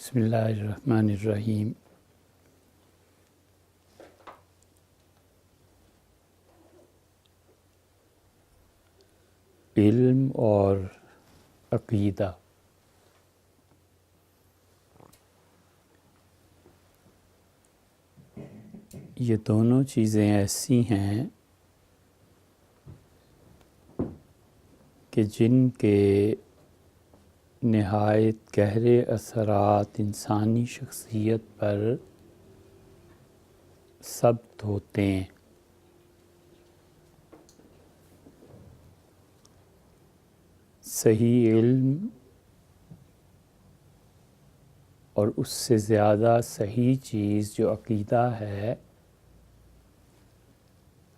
بسم اللہ الرحمن الرحیم۔ علم اور عقیدہ، یہ دونوں چیزیں ایسی ہیں کہ جن کے نہایت گہرے اثرات انسانی شخصیت پر ثبت ہوتے ہیں۔ صحیح علم اور اس سے زیادہ صحیح چیز جو عقیدہ ہے،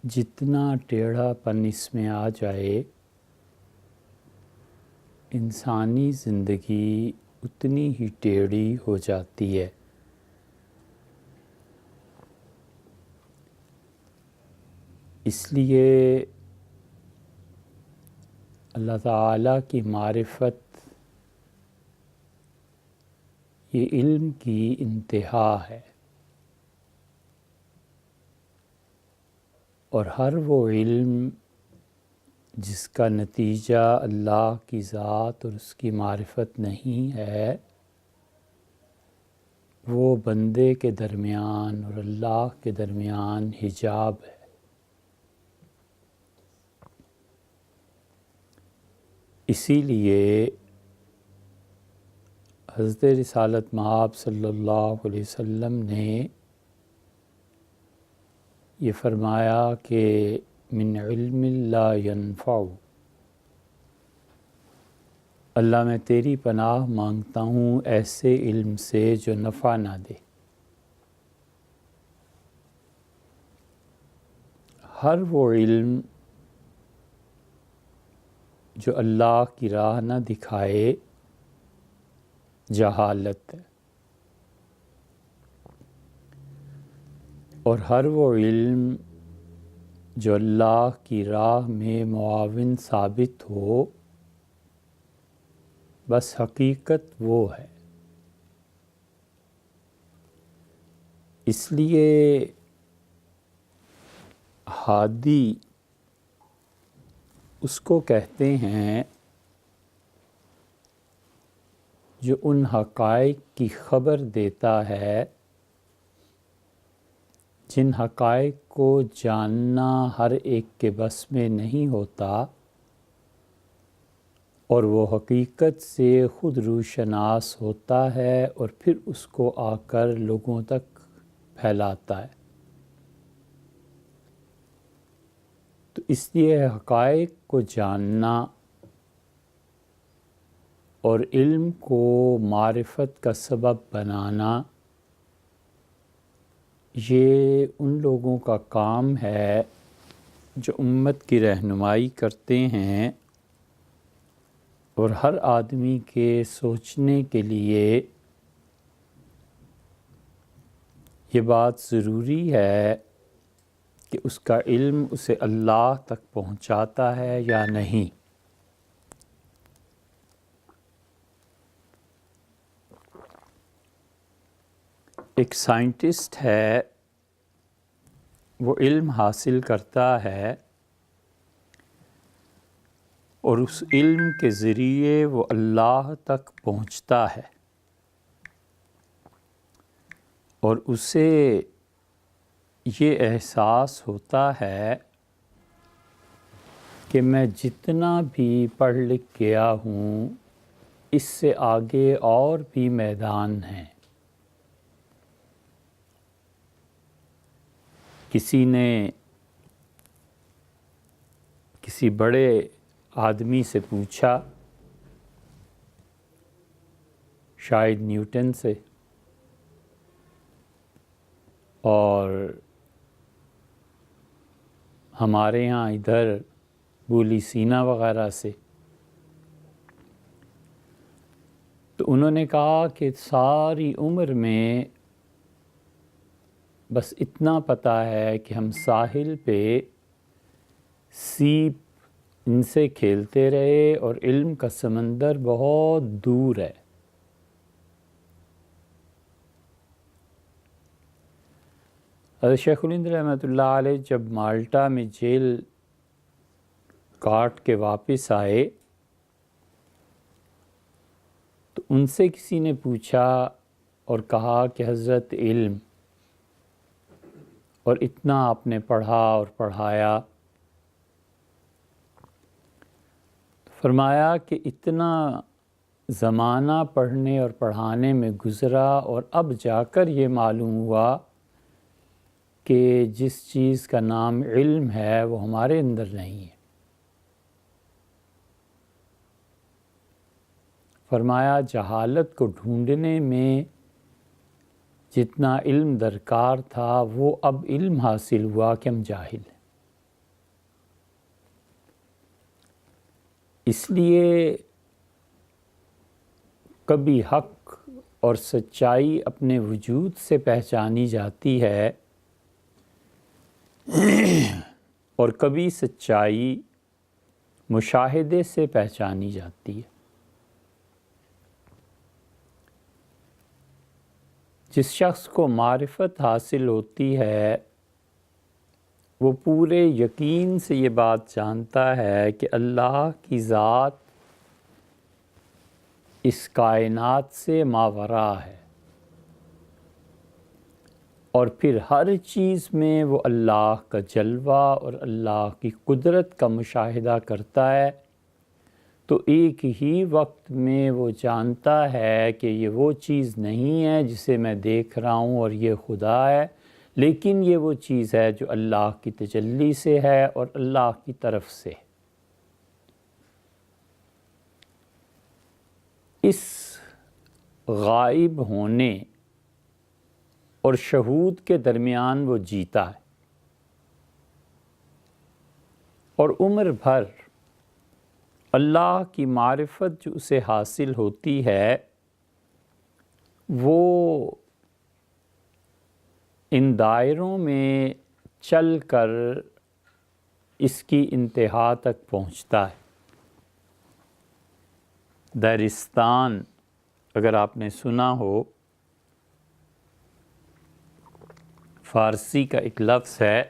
جتنا ٹیڑھا پن اس میں آ جائے، انسانی زندگی اتنی ہی ٹیڑھی ہو جاتی ہے۔ اس لیے اللہ تعالیٰ کی معرفت یہ علم کی انتہا ہے، اور ہر وہ علم جس کا نتیجہ اللہ کی ذات اور اس کی معرفت نہیں ہے، وہ بندے کے درمیان اور اللہ کے درمیان حجاب ہے۔ اسی لیے حضرت رسالت مآب صلی اللہ علیہ وسلم نے یہ فرمایا کہ من علم لا ينفع، اللہ میں تیری پناہ مانگتا ہوں ایسے علم سے جو نفع نہ دے۔ ہر وہ علم جو اللہ کی راہ نہ دکھائے جہالت ہے، اور ہر وہ علم جو اللہ کی راہ میں معاون ثابت ہو، بس حقیقت وہ ہے۔ اس لیے ہادی اس کو کہتے ہیں جو ان حقائق کی خبر دیتا ہے جن حقائق کو جاننا ہر ایک کے بس میں نہیں ہوتا، اور وہ حقیقت سے خود روشناس ہوتا ہے اور پھر اس کو آ کر لوگوں تک پھیلاتا ہے۔ تو اس لیے حقائق کو جاننا اور علم کو معرفت کا سبب بنانا، یہ ان لوگوں کا کام ہے جو امت کی رہنمائی کرتے ہیں، اور ہر آدمی کے سوچنے کے لیے یہ بات ضروری ہے کہ اس کا علم اسے اللہ تک پہنچاتا ہے یا نہیں۔ ایک سائنٹسٹ ہے، وہ علم حاصل کرتا ہے اور اس علم کے ذریعے وہ اللہ تک پہنچتا ہے، اور اسے یہ احساس ہوتا ہے کہ میں جتنا بھی پڑھ لکھ گیا ہوں، اس سے آگے اور بھی میدان ہیں۔ کسی نے کسی بڑے آدمی سے پوچھا، شاید نیوٹن سے، اور ہمارے ہاں ادھر بولی سینا وغیرہ سے، تو انہوں نے کہا کہ ساری عمر میں بس اتنا پتہ ہے کہ ہم ساحل پہ سیپ ان سے کھیلتے رہے، اور علم کا سمندر بہت دور ہے۔ حضرت شیخ الہند رحمۃ اللہ علیہ جب مالٹا میں جیل کاٹ کے واپس آئے تو ان سے کسی نے پوچھا اور کہا کہ حضرت علم اور اتنا آپ نے پڑھا اور پڑھایا، فرمایا کہ اتنا زمانہ پڑھنے اور پڑھانے میں گزرا اور اب جا کر یہ معلوم ہوا کہ جس چیز کا نام علم ہے وہ ہمارے اندر نہیں ہے۔ فرمایا جہالت کو ڈھونڈنے میں جتنا علم درکار تھا وہ اب علم حاصل ہوا کہ ہم جاہل ہیں۔ اس لیے کبھی حق اور سچائی اپنے وجود سے پہچانی جاتی ہے اور کبھی سچائی مشاہدے سے پہچانی جاتی ہے۔ جس شخص کو معرفت حاصل ہوتی ہے وہ پورے یقین سے یہ بات جانتا ہے کہ اللہ کی ذات اس کائنات سے ماوراء ہے، اور پھر ہر چیز میں وہ اللہ کا جلوہ اور اللہ کی قدرت کا مشاہدہ کرتا ہے، تو ایک ہی وقت میں وہ جانتا ہے کہ یہ وہ چیز نہیں ہے جسے میں دیکھ رہا ہوں اور یہ خدا ہے، لیکن یہ وہ چیز ہے جو اللہ کی تجلی سے ہے اور اللہ کی طرف سے۔ اس غائب ہونے اور شہود کے درمیان وہ جیتا ہے، اور عمر بھر اللہ کی معرفت جو اسے حاصل ہوتی ہے وہ ان دائروں میں چل کر اس کی انتہا تک پہنچتا ہے۔ دیرستان اگر آپ نے سنا ہو، فارسی کا ایک لفظ ہے،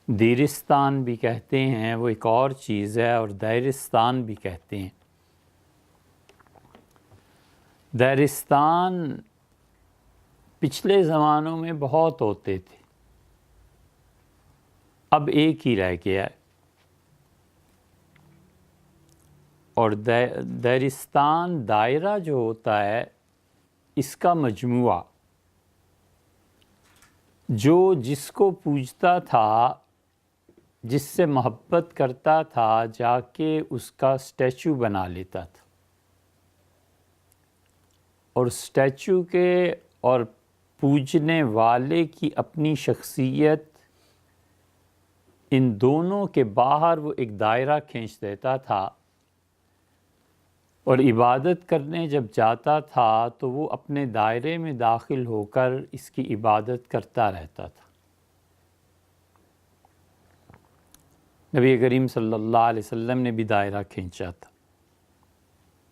دیرستان بھی کہتے ہیں، وہ ایک اور چیز ہے، اور دیرستان بھی کہتے ہیں۔ دیرستان پچھلے زمانوں میں بہت ہوتے تھے، اب ایک ہی رہ گیا ہے، اور دیرستان دائرہ جو ہوتا ہے اس کا مجموعہ، جو جس کو پوجتا تھا، جس سے محبت کرتا تھا، جا کے اس کا اسٹیچو بنا لیتا تھا، اور اسٹیچو کے اور پوجنے والے کی اپنی شخصیت، ان دونوں کے باہر وہ ایک دائرہ کھینچ دیتا تھا، اور عبادت کرنے جب جاتا تھا تو وہ اپنے دائرے میں داخل ہو کر اس کی عبادت کرتا رہتا تھا۔ نبی کریم صلی اللہ علیہ وسلم نے بھی دائرہ کھینچا تھا۔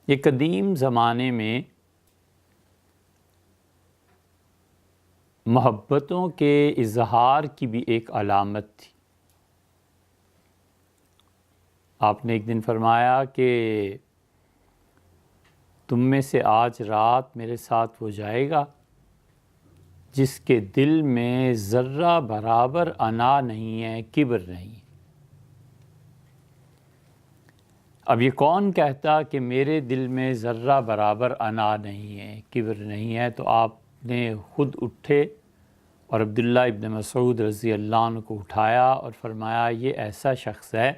یہ قدیم زمانے میں محبتوں کے اظہار کی بھی ایک علامت تھی۔ آپ نے ایک دن فرمایا کہ تم میں سے آج رات میرے ساتھ وہ جائے گا جس کے دل میں ذرہ برابر انا نہیں ہے، کبر نہیں ہے۔ اب یہ کون کہتا کہ میرے دل میں ذرہ برابر انا نہیں ہے، کبر نہیں ہے؟ تو آپ نے خود اٹھے اور عبداللہ ابن مسعود رضی اللہ عنہ کو اٹھایا اور فرمایا یہ ایسا شخص ہے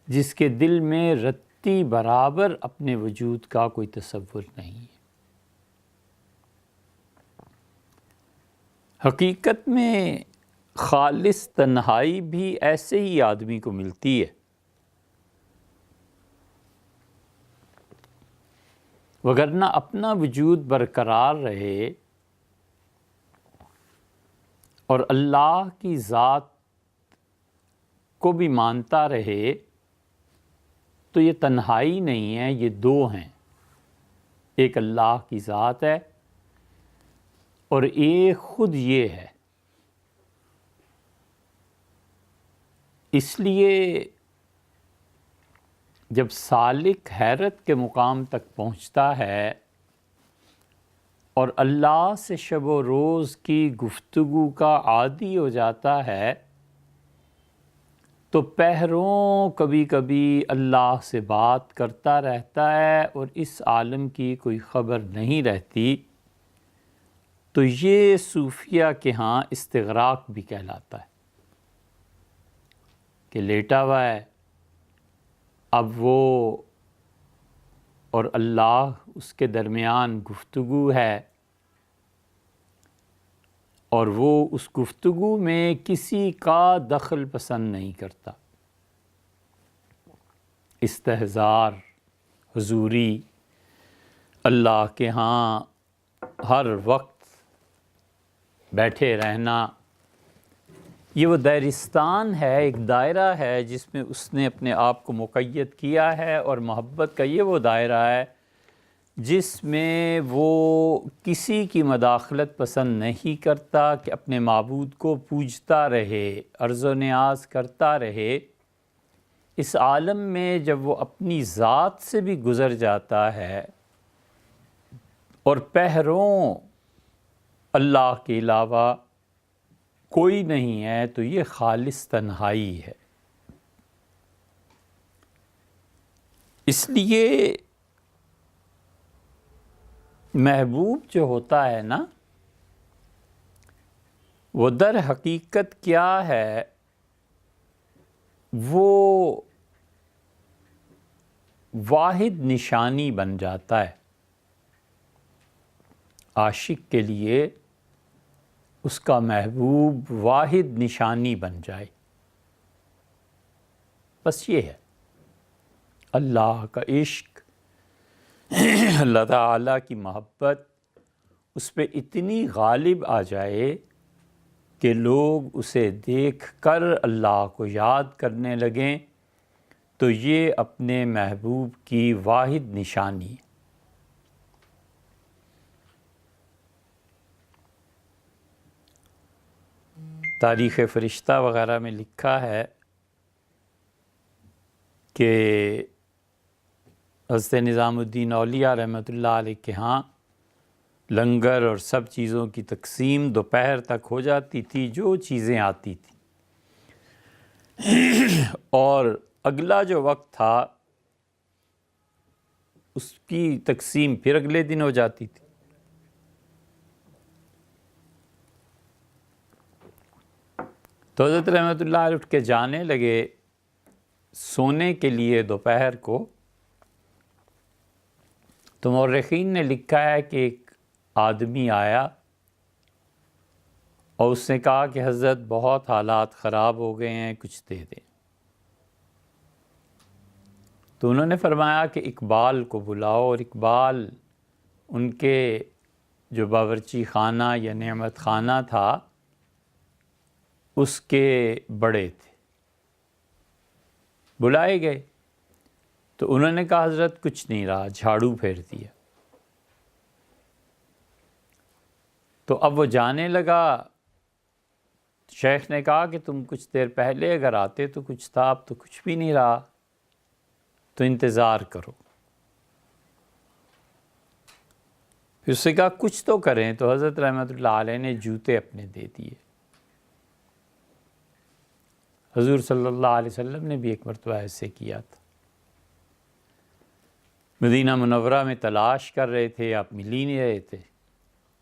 جس کے دل میں رتی برابر اپنے وجود کا کوئی تصور نہیں ہے۔ حقیقت میں خالص تنہائی بھی ایسے ہی آدمی کو ملتی ہے، وگرنہ اپنا وجود برقرار رہے اور اللہ کی ذات کو بھی مانتا رہے تو یہ تنہائی نہیں ہے، یہ دو ہیں، ایک اللہ کی ذات ہے اور ایک خود یہ ہے۔ اس لیے جب سالک حیرت کے مقام تک پہنچتا ہے اور اللہ سے شب و روز کی گفتگو کا عادی ہو جاتا ہے تو پہروں کبھی کبھی اللہ سے بات کرتا رہتا ہے اور اس عالم کی کوئی خبر نہیں رہتی، تو یہ صوفیہ کے ہاں استغراق بھی کہلاتا ہے کہ لیٹا ہوا ہے، اب وہ اور اللہ اس کے درمیان گفتگو ہے اور وہ اس گفتگو میں کسی کا دخل پسند نہیں کرتا۔ استحضار، حضوری، اللہ کے ہاں ہر وقت بیٹھے رہنا، یہ وہ دائرستان ہے، ایک دائرہ ہے جس میں اس نے اپنے آپ کو مقید کیا ہے، اور محبت کا یہ وہ دائرہ ہے جس میں وہ کسی کی مداخلت پسند نہیں کرتا کہ اپنے معبود کو پوجتا رہے، عرض و نیاز کرتا رہے۔ اس عالم میں جب وہ اپنی ذات سے بھی گزر جاتا ہے اور پہروں اللہ کے علاوہ کوئی نہیں ہے، تو یہ خالص تنہائی ہے۔ اس لیے محبوب جو ہوتا ہے نا، وہ در حقیقت کیا ہے، وہ واحد نشانی بن جاتا ہے عاشق کے لیے، اس کا محبوب واحد نشانی بن جائے، بس یہ ہے اللہ کا عشق، اللہ تعالیٰ کی محبت اس پہ اتنی غالب آ جائے کہ لوگ اسے دیکھ کر اللہ کو یاد کرنے لگیں، تو یہ اپنے محبوب کی واحد نشانی ہے۔ تاریخ فرشتہ وغیرہ میں لکھا ہے کہ حضرت نظام الدین اولیاء رحمۃ اللہ علیہ کے ہاں لنگر اور سب چیزوں کی تقسیم دوپہر تک ہو جاتی تھی، جو چیزیں آتی تھیں، اور اگلا جو وقت تھا اس کی تقسیم پھر اگلے دن ہو جاتی تھی۔ تو حضرت رحمۃ اللہ علیہ اٹھ کے جانے لگے سونے کے لیے دوپہر کو، تو مورخین نے لکھا ہے کہ ایک آدمی آیا اور اس نے کہا کہ حضرت بہت حالات خراب ہو گئے ہیں، کچھ دے دیں۔ تو انہوں نے فرمایا کہ اقبال کو بلاؤ، اور اقبال ان کے جو باورچی خانہ یا نعمت خانہ تھا اس کے بڑے تھے، بلائے گئے تو انہوں نے کہا حضرت کچھ نہیں رہا، جھاڑو پھیر دیا۔ تو اب وہ جانے لگا، شیخ نے کہا کہ تم کچھ دیر پہلے اگر آتے تو کچھ تھا، اب تو کچھ بھی نہیں رہا، تو انتظار کرو۔ پھر اس نے کہا کچھ تو کریں، تو حضرت رحمۃ اللہ علیہ نے جوتے اپنے دے دیے۔ حضور صلی اللہ علیہ وسلم نے بھی ایک مرتبہ ایسے کیا تھا، مدینہ منورہ میں تلاش کر رہے تھے، آپ مل ہی نہیں رہے تھے،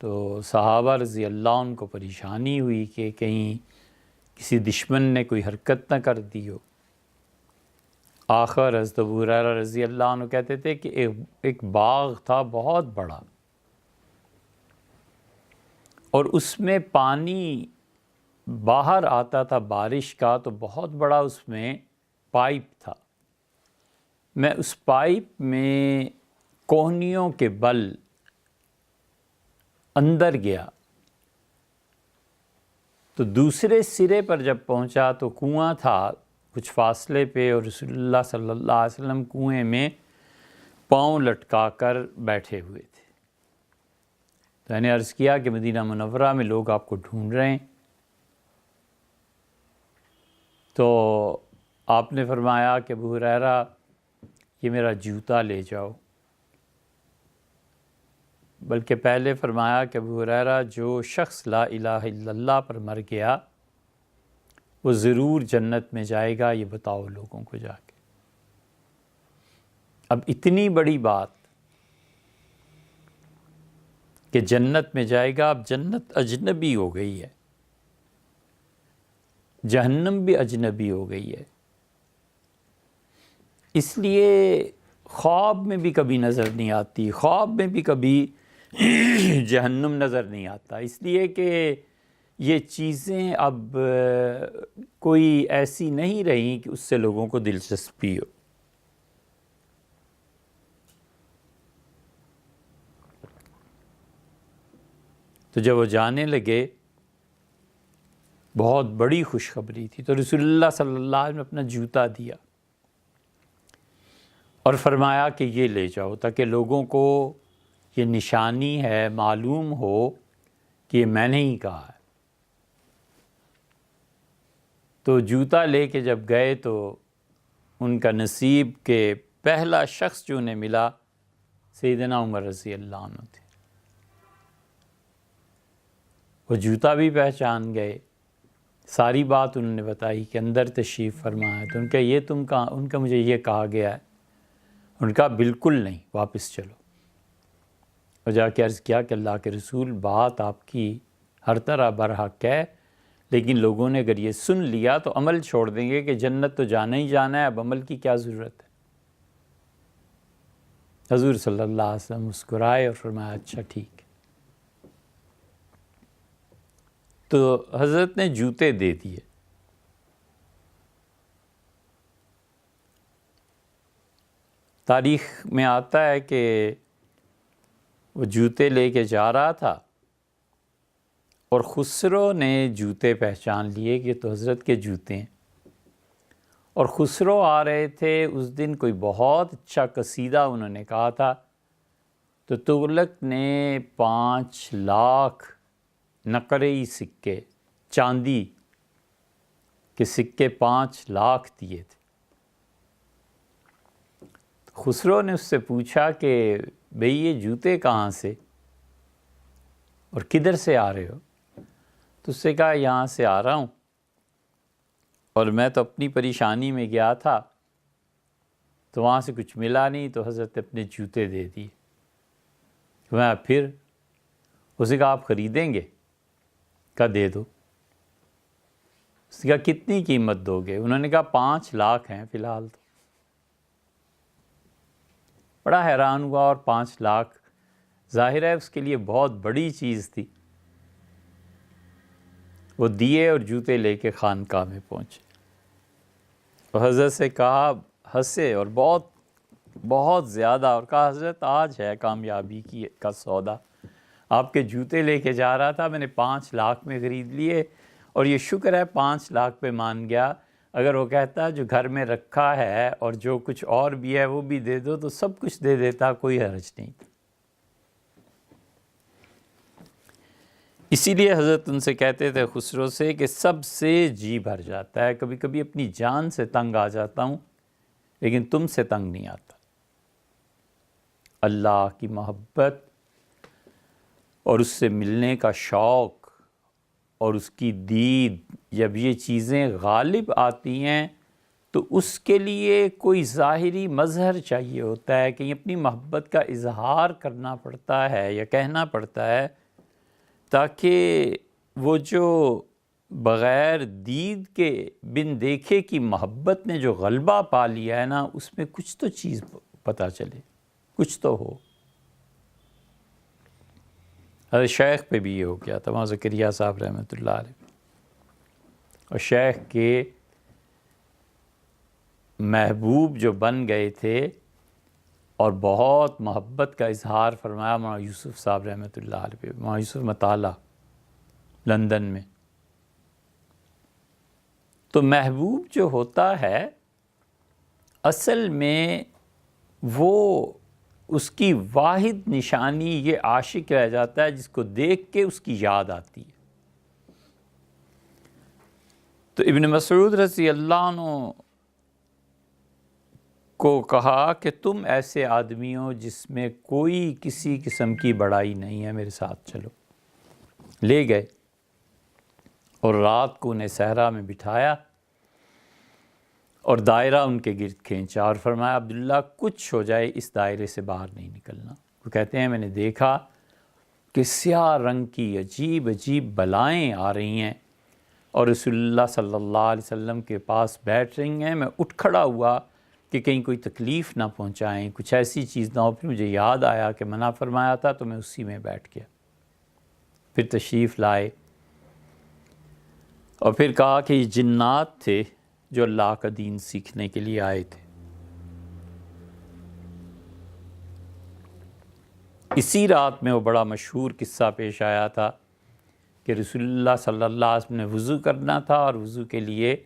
تو صحابہ رضی اللہ عنہ کو پریشانی ہوئی کہ کہیں کسی دشمن نے کوئی حرکت نہ کر دی ہو۔ آخر حضرت ابو ہریرہ رضی اللہ عنہ کہتے تھے کہ ایک باغ تھا بہت بڑا، اور اس میں پانی باہر آتا تھا بارش کا، تو بہت بڑا اس میں پائپ تھا، میں اس پائپ میں کوہنیوں کے بل اندر گیا، تو دوسرے سرے پر جب پہنچا تو کنواں تھا کچھ فاصلے پہ، اور رسول اللہ صلی اللہ علیہ وسلم کنویں میں پاؤں لٹکا کر بیٹھے ہوئے تھے۔ تو میں نے عرض کیا کہ مدینہ منورہ میں لوگ آپ کو ڈھونڈ رہے ہیں۔ تو آپ نے فرمایا کہ ابو ہریرہ یہ میرا جوتا لے جاؤ، بلکہ پہلے فرمایا کہ ابو ہریرہ جو شخص لا الہ الا اللہ پر مر گیا وہ ضرور جنت میں جائے گا، یہ بتاؤ لوگوں کو جا کے۔ اب اتنی بڑی بات کہ جنت میں جائے گا، اب جنت اجنبی ہو گئی ہے، جہنم بھی اجنبی ہو گئی ہے، اس لیے خواب میں بھی کبھی نظر نہیں آتی، خواب میں بھی کبھی جہنم نظر نہیں آتا، اس لیے کہ یہ چیزیں اب کوئی ایسی نہیں رہیں کہ اس سے لوگوں کو دلچسپی ہو۔ تو جب وہ جانے لگے، بہت بڑی خوشخبری تھی، تو رسول اللہ صلی اللہ علیہ وسلم نے اپنا جوتا دیا اور فرمایا کہ یہ لے جاؤ تاکہ لوگوں کو یہ نشانی ہے، معلوم ہو کہ یہ میں نے ہی کہا ہے۔ تو جوتا لے کے جب گئے تو ان کا نصیب کہ پہلا شخص جو انہیں ملا سیدنا عمر رضی اللہ عنہ تھے۔ وہ جوتا بھی پہچان گئے، ساری بات انہوں نے بتائی کہ اندر تشریف فرما ہے، تو ان کا یہ ان کا مجھے یہ کہا گیا ہے، ان کا بالکل نہیں، واپس چلو۔ اور جا کے عرض کیا کہ اللہ کے رسول بات آپ کی ہر طرح برحق ہے، لیکن لوگوں نے اگر یہ سن لیا تو عمل چھوڑ دیں گے کہ جنت تو جانا ہی جانا ہے، اب عمل کی کیا ضرورت ہے۔ حضور صلی اللہ علیہ وسلم مسکرائے اور فرمایا اچھا ٹھیک ہے۔ تو حضرت نے جوتے دے دیے۔ تاریخ میں آتا ہے کہ وہ جوتے لے کے جا رہا تھا اور خسرو نے جوتے پہچان لیے کہ تو حضرت کے جوتے ہیں، اور خسرو آ رہے تھے اس دن، کوئی بہت اچھا قصیدہ انہوں نے کہا تھا، تو تغلق نے 5 لاکھ نقرئی سکے، چاندی کے سکے 5 لاکھ دیے تھے۔ خسرو نے اس سے پوچھا کہ بھئی یہ جوتے کہاں سے اور کدھر سے آ رہے ہو؟ تو اس سے کہا یہاں سے آ رہا ہوں، اور میں تو اپنی پریشانی میں گیا تھا تو وہاں سے کچھ ملا نہیں، تو حضرت نے اپنے جوتے دے دیے۔ میں پھر اسے کہا آپ خریدیں گے؟ کہا دے دو۔ اس نے کہا کتنی قیمت دو گے؟ انہوں نے کہا 5 لاکھ ہیں فی الحال۔ تو بڑا حیران ہوا، اور 5 لاکھ ظاہر ہے اس کے لیے بہت بڑی چیز تھی۔ وہ دیے اور جوتے لے کے خانقاہ میں پہنچے، اور حضرت سے کہا، ہنسے اور بہت بہت زیادہ، اور کہا حضرت آج ہے کامیابی کا سودا، آپ کے جوتے لے کے جا رہا تھا، میں نے 5 لاکھ میں خرید لیے، اور یہ شکر ہے 5 لاکھ پہ مان گیا، اگر وہ کہتا جو گھر میں رکھا ہے اور جو کچھ اور بھی ہے وہ بھی دے دو تو سب کچھ دے دیتا، کوئی حرج نہیں تھا۔ اسی لیے حضرت ان سے کہتے تھے خسرو سے کہ سب سے جی بھر جاتا ہے، کبھی کبھی اپنی جان سے تنگ آ جاتا ہوں لیکن تم سے تنگ نہیں آتا۔ اللہ کی محبت اور اس سے ملنے کا شوق اور اس کی دید، جب یہ چیزیں غالب آتی ہیں تو اس کے لیے کوئی ظاہری مظہر چاہیے ہوتا ہے، کہ اپنی محبت کا اظہار کرنا پڑتا ہے یا کہنا پڑتا ہے، تاکہ وہ جو بغیر دید کے بن دیکھے کی محبت نے جو غلبہ پا لیا ہے نا، اس میں کچھ تو چیز پتہ چلے، کچھ تو ہو۔ حضرت شیخ پہ بھی یہ ہو گیا تھا، وہاں زکریا صاحب رحمۃ اللہ علیہ، اور شیخ کے محبوب جو بن گئے تھے اور بہت محبت کا اظہار فرمایا مولانا یوسف صاحب رحمۃ اللہ علیہ پہ، مولانا یوسف مطالعہ لندن میں۔ تو محبوب جو ہوتا ہے اصل میں وہ اس کی واحد نشانی یہ عاشق رہ جاتا ہے جس کو دیکھ کے اس کی یاد آتی ہے۔ تو ابن مسعود رضی اللہ عنہ کو کہا کہ تم ایسے آدمی ہو جس میں کوئی کسی قسم کی بڑائی نہیں ہے، میرے ساتھ چلو۔ لے گئے اور رات کو انہیں صحرا میں بٹھایا اور دائرہ ان کے گرد کھینچا اور فرمایا عبداللہ کچھ ہو جائے اس دائرے سے باہر نہیں نکلنا۔ وہ کہتے ہیں میں نے دیکھا کہ سیاہ رنگ کی عجیب عجیب بلائیں آ رہی ہیں اور رسول اللہ صلی اللہ علیہ وسلم کے پاس بیٹھ رہی ہیں۔ میں اٹھ کھڑا ہوا کہ کہیں کوئی تکلیف نہ پہنچائیں، کچھ ایسی چیز نہ ہو۔ پھر مجھے یاد آیا کہ منع فرمایا تھا تو میں اسی میں بیٹھ گیا۔ پھر تشریف لائے اور پھر کہا کہ یہ جنات تھے جو اللہ کا دین سیکھنے کے لیے آئے تھے۔ اسی رات میں وہ بڑا مشہور قصہ پیش آیا تھا کہ رسول اللہ صلی اللہ علیہ وسلم نے وضو کرنا تھا اور وضو کے لیے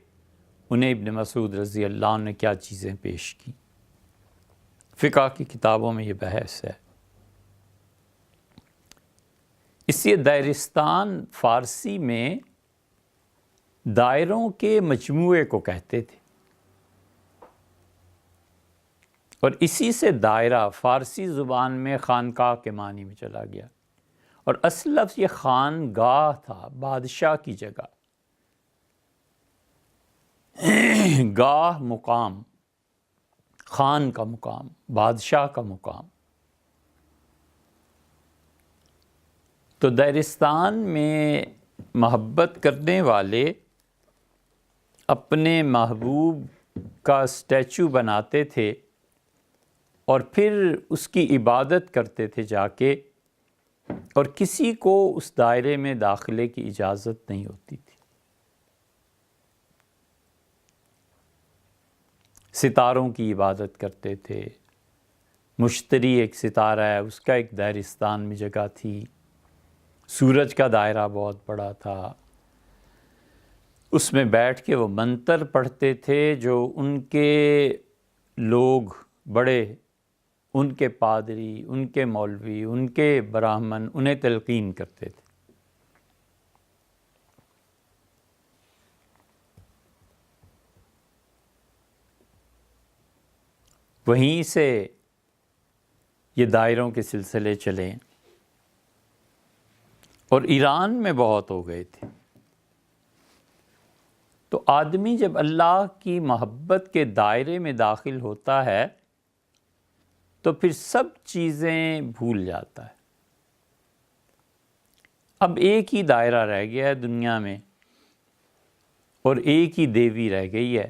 انہیں ابن مسعود رضی اللہ عنہ نے کیا چیزیں پیش کی۔ فقہ کی کتابوں میں یہ بحث ہے۔ اس لیے دائرستان فارسی میں دائروں کے مجموعے کو کہتے تھے، اور اسی سے دائرہ فارسی زبان میں خانقاہ کے معنی میں چلا گیا، اور اصل لفظ یہ خانگاہ تھا، بادشاہ کی جگہ۔ گاہ مقام، خان کا مقام، بادشاہ کا مقام۔ تو دائرستان میں محبت کرنے والے اپنے محبوب کا اسٹیچو بناتے تھے اور پھر اس کی عبادت کرتے تھے جا کے، اور کسی کو اس دائرے میں داخلے کی اجازت نہیں ہوتی تھی۔ ستاروں کی عبادت کرتے تھے۔ مشتری ایک ستارہ ہے، اس کا ایک دائرستان میں جگہ تھی۔ سورج کا دائرہ بہت بڑا تھا، اس میں بیٹھ کے وہ منتر پڑھتے تھے جو ان کے لوگ بڑے، ان کے پادری، ان کے مولوی، ان کے براہمن انہیں تلقین کرتے تھے۔ وہیں سے یہ دائروں کے سلسلے چلے اور ایران میں بہت ہو گئے تھے۔ تو آدمی جب اللہ کی محبت کے دائرے میں داخل ہوتا ہے تو پھر سب چیزیں بھول جاتا ہے۔ اب ایک ہی دائرہ رہ گیا ہے دنیا میں، اور ایک ہی دیوی رہ گئی ہے۔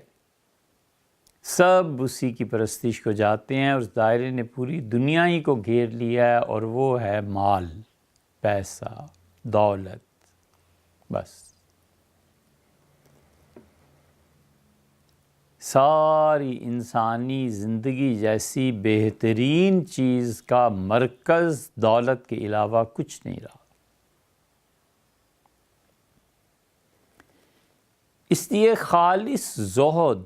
سب اسی کی پرستش کو جاتے ہیں، اور اس دائرے نے پوری دنیا ہی کو گھیر لیا ہے، اور وہ ہے مال، پیسہ، دولت۔ بس ساری انسانی زندگی جیسی بہترین چیز کا مرکز دولت کے علاوہ کچھ نہیں رہا۔ اس لیے خالص زہد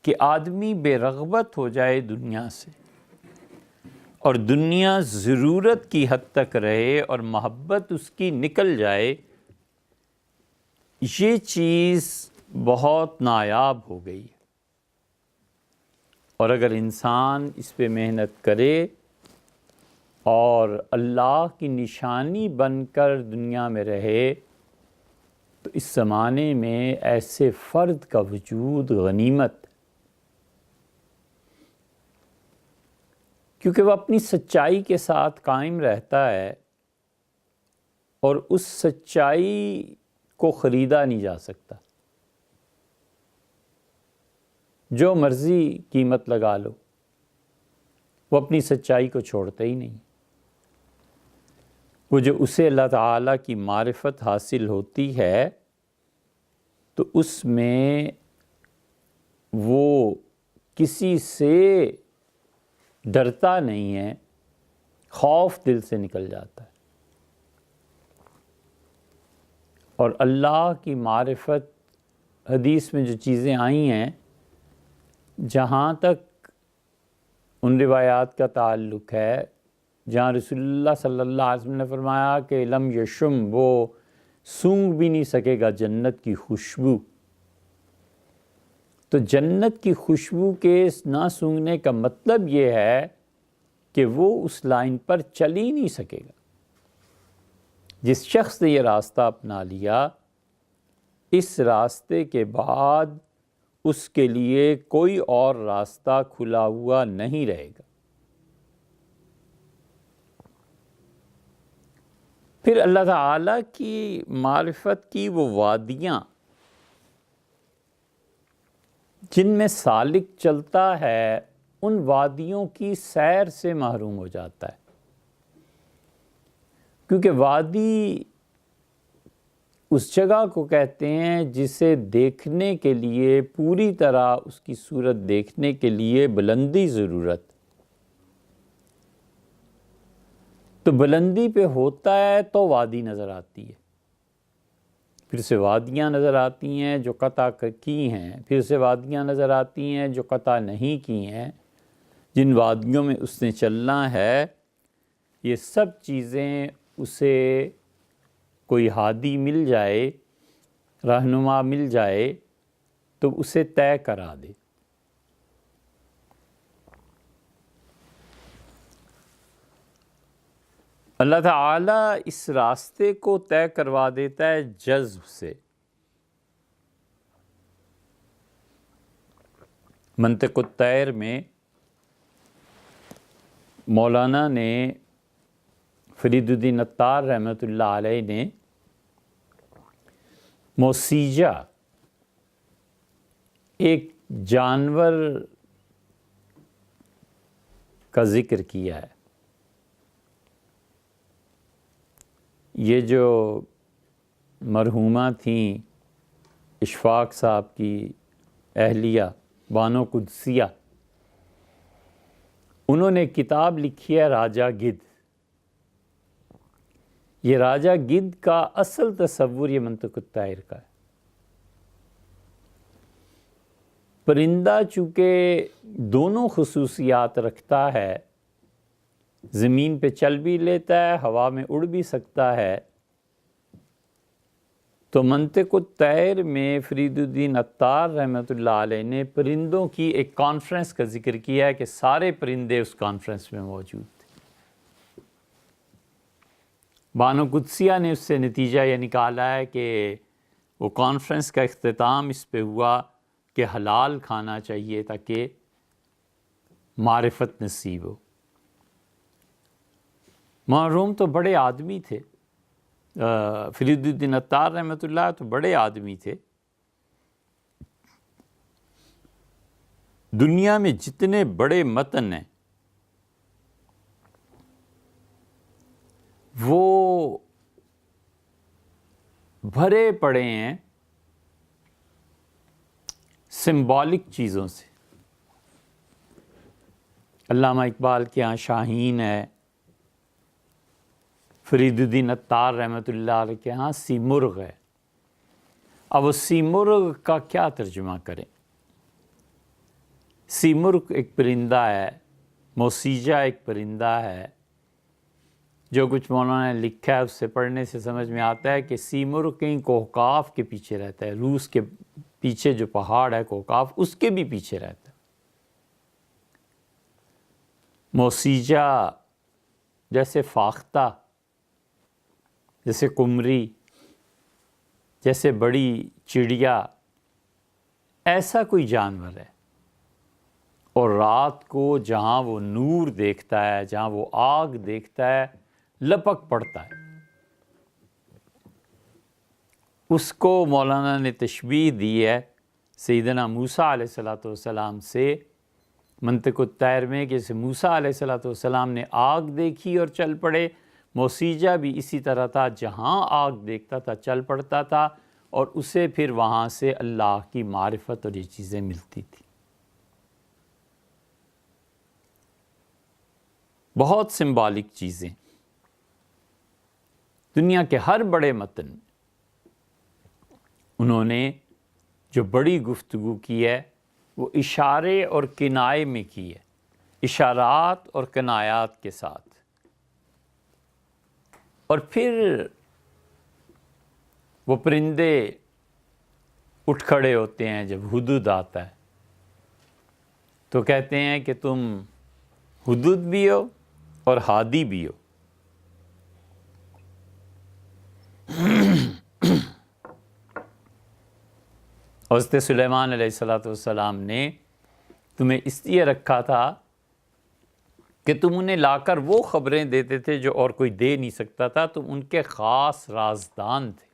کہ آدمی بے رغبت ہو جائے دنیا سے، اور دنیا ضرورت کی حد تک رہے اور محبت اس کی نکل جائے، یہ چیز بہت نایاب ہو گئی ہے۔ اور اگر انسان اس پہ محنت کرے اور اللہ کی نشانی بن کر دنیا میں رہے، تو اس زمانے میں ایسے فرد کا وجود غنیمت، کیونکہ وہ اپنی سچائی کے ساتھ قائم رہتا ہے، اور اس سچائی کو خریدا نہیں جا سکتا۔ جو مرضی قیمت لگا لو، وہ اپنی سچائی کو چھوڑتا ہی نہیں۔ وہ جو اسے اللہ تعالیٰ کی معرفت حاصل ہوتی ہے تو اس میں وہ کسی سے ڈرتا نہیں ہے، خوف دل سے نکل جاتا ہے۔ اور اللہ کی معرفت، حدیث میں جو چیزیں آئی ہیں، جہاں تک ان روایات کا تعلق ہے جہاں رسول اللہ صلی اللہ علیہ وسلم نے فرمایا کہ لم یشم، وہ سونگھ بھی نہیں سکے گا جنت کی خوشبو۔ تو جنت کی خوشبو کے نہ سونگھنے کا مطلب یہ ہے کہ وہ اس لائن پر چل ہی نہیں سکے گا۔ جس شخص نے یہ راستہ اپنا لیا، اس راستے کے بعد اس کے لیے کوئی اور راستہ کھلا ہوا نہیں رہے گا۔ پھر اللہ تعالیٰ کی معرفت کی وہ وادیاں جن میں سالک چلتا ہے، ان وادیوں کی سیر سے محروم ہو جاتا ہے، کیونکہ وادی اس جگہ کو کہتے ہیں جسے دیکھنے کے لیے، پوری طرح اس کی صورت دیکھنے کے لیے بلندی ضرورت۔ تو بلندی پہ ہوتا ہے تو وادی نظر آتی ہے، پھر سے وادیاں نظر آتی ہیں جو قطع کی ہیں، پھر سے وادیاں نظر آتی ہیں جو قطع نہیں کی ہیں۔ جن وادیوں میں اس نے چلنا ہے، یہ سب چیزیں اسے کوئی ہادی مل جائے، رہنما مل جائے تو اسے طے کرا دے۔ اللہ تعالیٰ اس راستے کو طے کروا دیتا ہے جذب سے۔ منطق الطیر میں مولانا نے فرید الدین عطار رحمۃ اللہ علیہ نے موسیجہ ایک جانور کا ذکر کیا ہے۔ یہ جو مرحومہ تھیں اشفاق صاحب کی اہلیہ بانو قدسیہ، انہوں نے کتاب لکھی ہے راجہ گدھ۔ یہ راجہ گدھ کا اصل تصور یہ منطق الطیر کا ہے۔ پرندہ چونکہ دونوں خصوصیات رکھتا ہے، زمین پہ چل بھی لیتا ہے، ہوا میں اڑ بھی سکتا ہے، تو منطق الطیر میں فرید الدین عطار رحمۃ اللہ علیہ نے پرندوں کی ایک کانفرنس کا ذکر کیا ہے کہ سارے پرندے اس کانفرنس میں موجود تھے۔ بانو قدسیہ نے اس سے نتیجہ یہ نکالا ہے کہ وہ کانفرنس کا اختتام اس پہ ہوا کہ حلال کھانا چاہیے تاکہ معرفت نصیب ہو۔ مرحوم تو بڑے آدمی تھے، فرید الدین عطار رحمۃ اللہ تو بڑے آدمی تھے۔ دنیا میں جتنے بڑے متن ہیں وہ بھرے پڑے ہیں سمبولک چیزوں سے۔ علامہ اقبال کے ہاں شاہین ہے، فرید الدین عطار رحمۃ اللہ علیہ کے ہاں سیمرغ ہے۔ اب وہ سیمرغ کا کیا ترجمہ کریں؟ سیمرغ ایک پرندہ ہے، موسیجہ ایک پرندہ ہے۔ جو کچھ مولانا نے لکھا ہے اس سے پڑھنے سے سمجھ میں آتا ہے کہ سیمرغ کہیں کوہقاف کے پیچھے رہتا ہے، روس کے پیچھے جو پہاڑ ہے کوہقاف، اس کے بھی پیچھے رہتا ہے۔ موسیجہ جیسے فاختہ، جیسے قمری، جیسے بڑی چڑیا، ایسا کوئی جانور ہے، اور رات کو جہاں وہ نور دیکھتا ہے، جہاں وہ آگ دیکھتا ہے، لپک پڑتا ہے۔ اس کو مولانا نے تشبیہ دی ہے سیدنا موسیٰ علیہ السلام سے منطق الطیر میں، کہ جیسے موسیٰ علیہ السلام نے آگ دیکھی اور چل پڑے، موسیجہ بھی اسی طرح تھا، جہاں آگ دیکھتا تھا چل پڑتا تھا، اور اسے پھر وہاں سے اللہ کی معرفت اور یہ چیزیں ملتی تھی۔ بہت سمبولک چیزیں دنیا کے ہر بڑے متن انہوں نے جو بڑی گفتگو کی ہے وہ اشارے اور کنائے میں کی ہے، اشارات اور کنایات کے ساتھ۔ اور پھر وہ پرندے اٹھ کھڑے ہوتے ہیں جب ہدہد آتا ہے، تو کہتے ہیں کہ تم ہدہد بھی ہو اور ہادی بھی ہو۔ حضرت سلیمان علیہ السلام نے تمہیں اس لیے رکھا تھا کہ تم انہیں لا کر وہ خبریں دیتے تھے جو اور کوئی دے نہیں سکتا تھا، تم ان کے خاص رازدان تھے،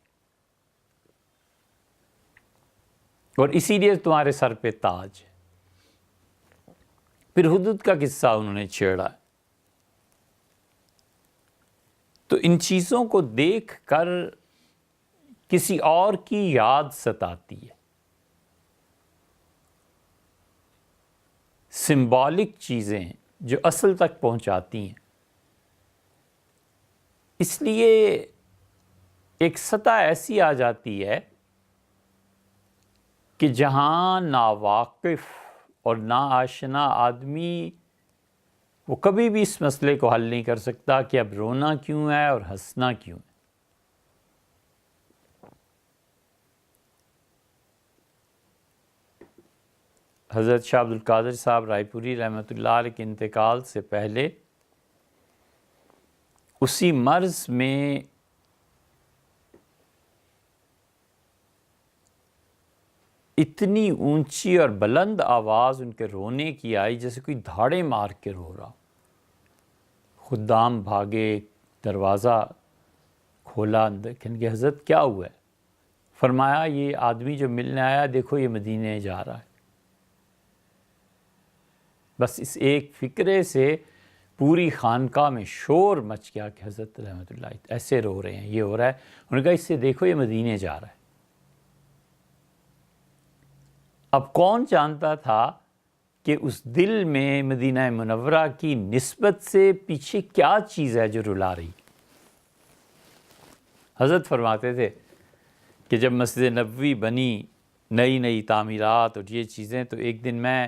اور اسی لیے تمہارے سر پہ تاج ہے۔ پھر ہدہد کا قصہ انہوں نے چھیڑا، تو ان چیزوں کو دیکھ کر کسی اور کی یاد ستاتی ہے۔ سمبولک چیزیں جو اصل تک پہنچاتی ہیں، اس لیے ایک سطح ایسی آ جاتی ہے کہ جہاں ناواقف اور ناآشنا آدمی وہ کبھی بھی اس مسئلے کو حل نہیں کر سکتا کہ اب رونا کیوں ہے اور ہنسنا کیوں ہے۔ حضرت شاہ عبد القادر صاحب رائے پوری رحمۃ اللہ علیہ کے انتقال سے پہلے اسی مرض میں اتنی اونچی اور بلند آواز ان کے رونے کی آئی جیسے کوئی دھاڑے مار کے رو رہا۔ خدام بھاگے، دروازہ کھولا، اندر کہنے کہ حضرت کیا ہوا ہے؟ فرمایا یہ آدمی جو ملنے آیا دیکھو یہ مدینے جا رہا ہے۔ بس اس ایک فکرے سے پوری خانقاہ میں شور مچ گیا کہ حضرت رحمۃ اللہ ایسے رو رہے ہیں، یہ ہو رہا ہے۔ انہوں نے کہا اس سے دیکھو یہ مدینے جا رہا ہے۔ اب کون جانتا تھا کہ اس دل میں مدینہ منورہ کی نسبت سے پیچھے کیا چیز ہے جو رلا رہی۔ حضرت فرماتے تھے کہ جب مسجد نبوی بنی، نئی تعمیرات اور یہ چیزیں، تو ایک دن میں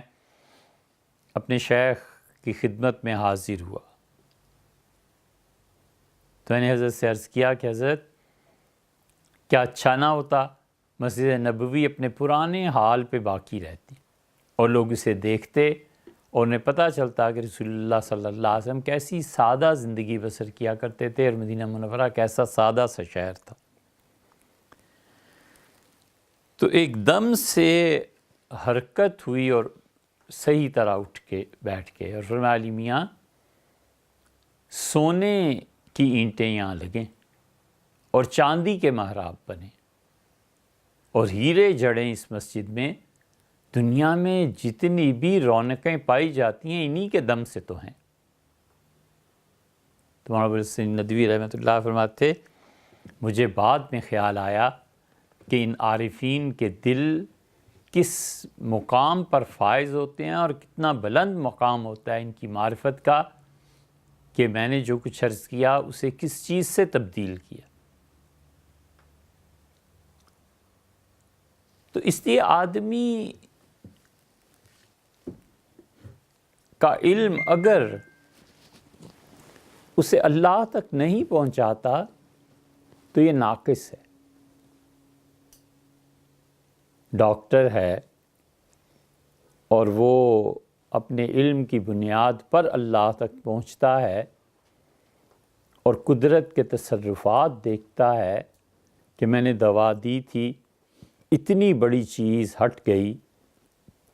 اپنے شیخ کی خدمت میں حاضر ہوا، تو میں نے حضرت سے عرض کیا کہ حضرت کیا اچھا نہ ہوتا مسجد نبوی اپنے پرانے حال پہ باقی رہتی اور لوگ اسے دیکھتے اور انہیں پتہ چلتا کہ رسول اللہ صلی اللہ علیہ وسلم کیسی سادہ زندگی بسر کیا کرتے تھے اور مدینہ منورہ کیسا سادہ سا شہر تھا۔ تو ایک دم سے حرکت ہوئی اور صحیح طرح اٹھ کے بیٹھ کے، اور فرمایا علی میاں سونے کی اینٹیں یہاں لگیں اور چاندی کے محراب بنے اور ہیرے جڑیں اس مسجد میں، دنیا میں جتنی بھی رونقیں پائی جاتی ہیں انہی کے دم سے تو ہیں۔ تو مولانا ابوالحسن ندوی رحمۃ اللہ فرماتے مجھے بعد میں خیال آیا کہ ان عارفین کے دل کس مقام پر فائز ہوتے ہیں اور کتنا بلند مقام ہوتا ہے ان کی معرفت کا، کہ میں نے جو کچھ عرض کیا اسے کس چیز سے تبدیل کیا۔ تو اس لیے آدمی کا علم اگر اسے اللہ تک نہیں پہنچاتا تو یہ ناقص ہے۔ ڈاکٹر ہے اور وہ اپنے علم کی بنیاد پر اللہ تک پہنچتا ہے اور قدرت کے تصرفات دیکھتا ہے کہ میں نے دوا دی تھی، اتنی بڑی چیز ہٹ گئی،